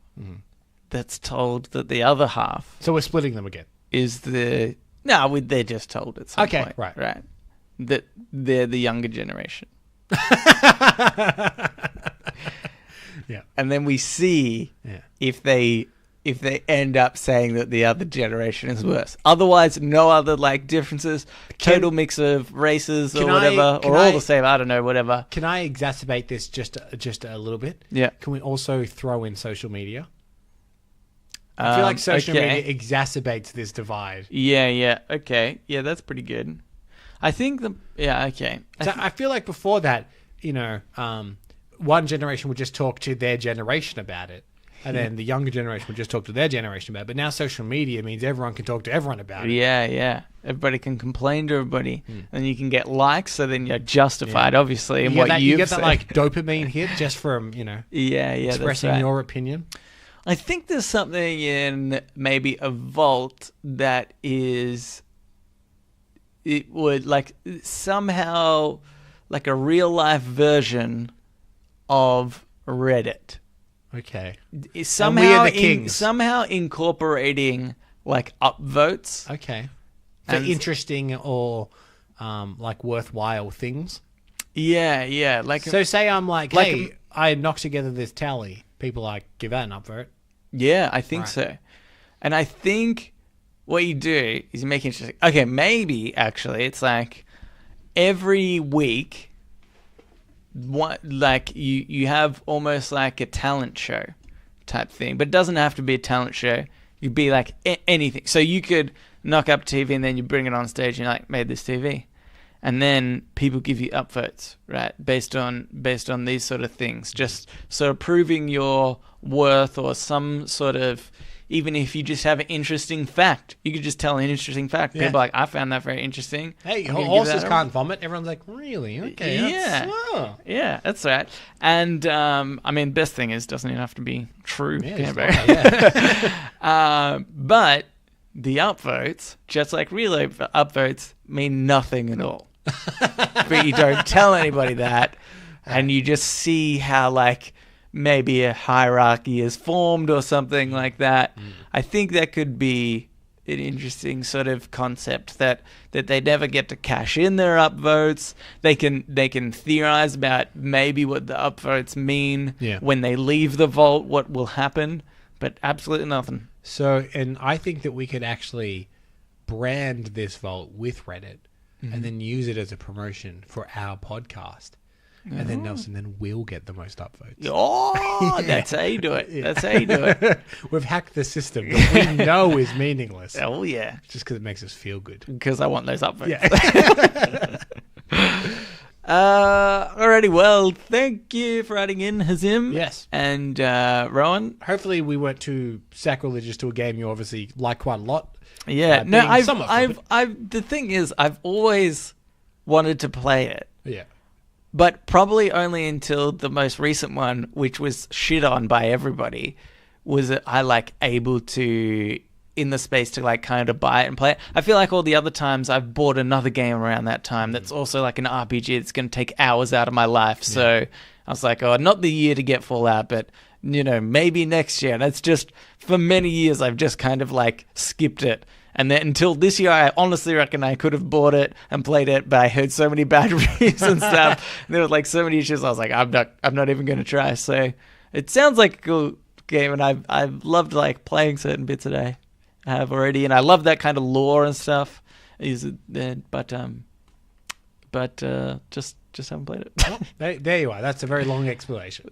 that's told that the other half So we're splitting them again. is they're just told at some point. Right. That they're the younger generation. Yeah. And then we see if they end up saying that the other generation is worse. Otherwise, no other like differences. Total mix of races or whatever, or all the same. I don't know, whatever. Can I exacerbate this just a little bit? Yeah. Can we also throw in social media? I feel like social media exacerbates this divide. Yeah. Okay. Yeah, that's pretty good. I think okay. So I feel like before that, one generation would just talk to their generation about it, and then the younger generation would just talk to their generation about it. But now social media means everyone can talk to everyone about it. Yeah. Everybody can complain to everybody, and you can get likes, so then you're justified, obviously, in what you you've get said. that like dopamine hit just from expressing your opinion. I think there's something in maybe a vault that is... It would like somehow like a real life version of Reddit. Okay. Somehow, and we are the kings. Somehow incorporating like upvotes. Okay. For interesting or like worthwhile things. Yeah. Like so, say I'm like, hey, I knocked together this tally. People like give that an upvote. Yeah, I think so. And I think what you do is you make it interesting. Okay, maybe actually it's like every week, you have almost like a talent show type thing, but it doesn't have to be a talent show. You'd be like anything. So you could knock up TV and then you bring it on stage and you're like, made this TV. And then people give you upvotes, right? Based on these sort of things. Just sort of proving your worth or some sort of, even if you just have an interesting fact, you could just tell an interesting fact. Yeah. People are like, I found that very interesting. Hey, horses can't vomit. Everyone's like, really? Okay. Yeah, that's right. And, best thing is, doesn't even have to be true. But the upvotes, just like real upvotes, mean nothing at all. But you don't tell anybody that, and you just see how, like, maybe a hierarchy is formed or something like that. I think that could be an interesting sort of concept that they never get to cash in their upvotes. They can theorize about maybe what the upvotes mean when they leave the vault, what will happen, but absolutely nothing. So, and I think that we could actually brand this vault with Reddit and then use it as a promotion for our podcast. And then Nelson, then we'll get the most upvotes. Oh, that's how you do it. That's how you do it. We've hacked the system that we know is meaningless. Oh, yeah. Just because it makes us feel good. Because I want those upvotes. Yeah. Alrighty, well, thank you for adding in, Hazim. Yes. And Rowan. Hopefully we weren't too sacrilegious to a game you obviously like quite a lot. Yeah. No, the thing is, I've always wanted to play it. Yeah. But probably only until the most recent one, which was shit on by everybody, was I like able to, in the space to like kind of buy it and play it. I feel like all the other times I've bought another game around that time that's also like an RPG that's going to take hours out of my life. So I was like, oh, not the year to get Fallout, but maybe next year. And it's just, for many years, I've just kind of like skipped it. And then until this year, I honestly reckon I could have bought it and played it, but I heard so many bad reviews and stuff. There were like so many issues. I was like, I'm not even going to try. So it sounds like a cool game, and I've loved like playing certain bits that I have already, and I love that kind of lore and stuff. But just haven't played it. Well, there you are. That's a very long explanation.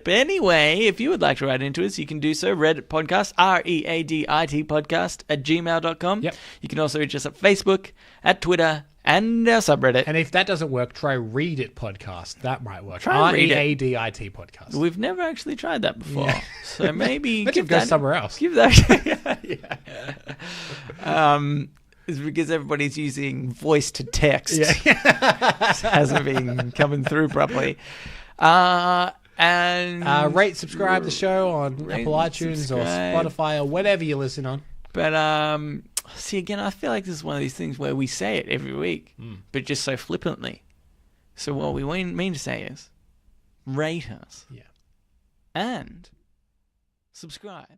Anyway, if you would like to write into us, you can do so. Reddit podcast, READIT podcast @gmail.com. Yep. You can also reach us at Facebook, at Twitter, and our subreddit. And if that doesn't work, try Read It Podcast. That might work. Try Read It. READIT Podcast. We've never actually tried that before, so maybe Let's go somewhere else. Give that. It's because everybody's using voice to text. Yeah. It hasn't been coming through properly. And rate, subscribe the show on Apple iTunes or Spotify or whatever you listen on. But see, again, I feel like this is one of these things where we say it every week, but just so flippantly. So what we mean to say is, rate us. Yeah. And subscribe.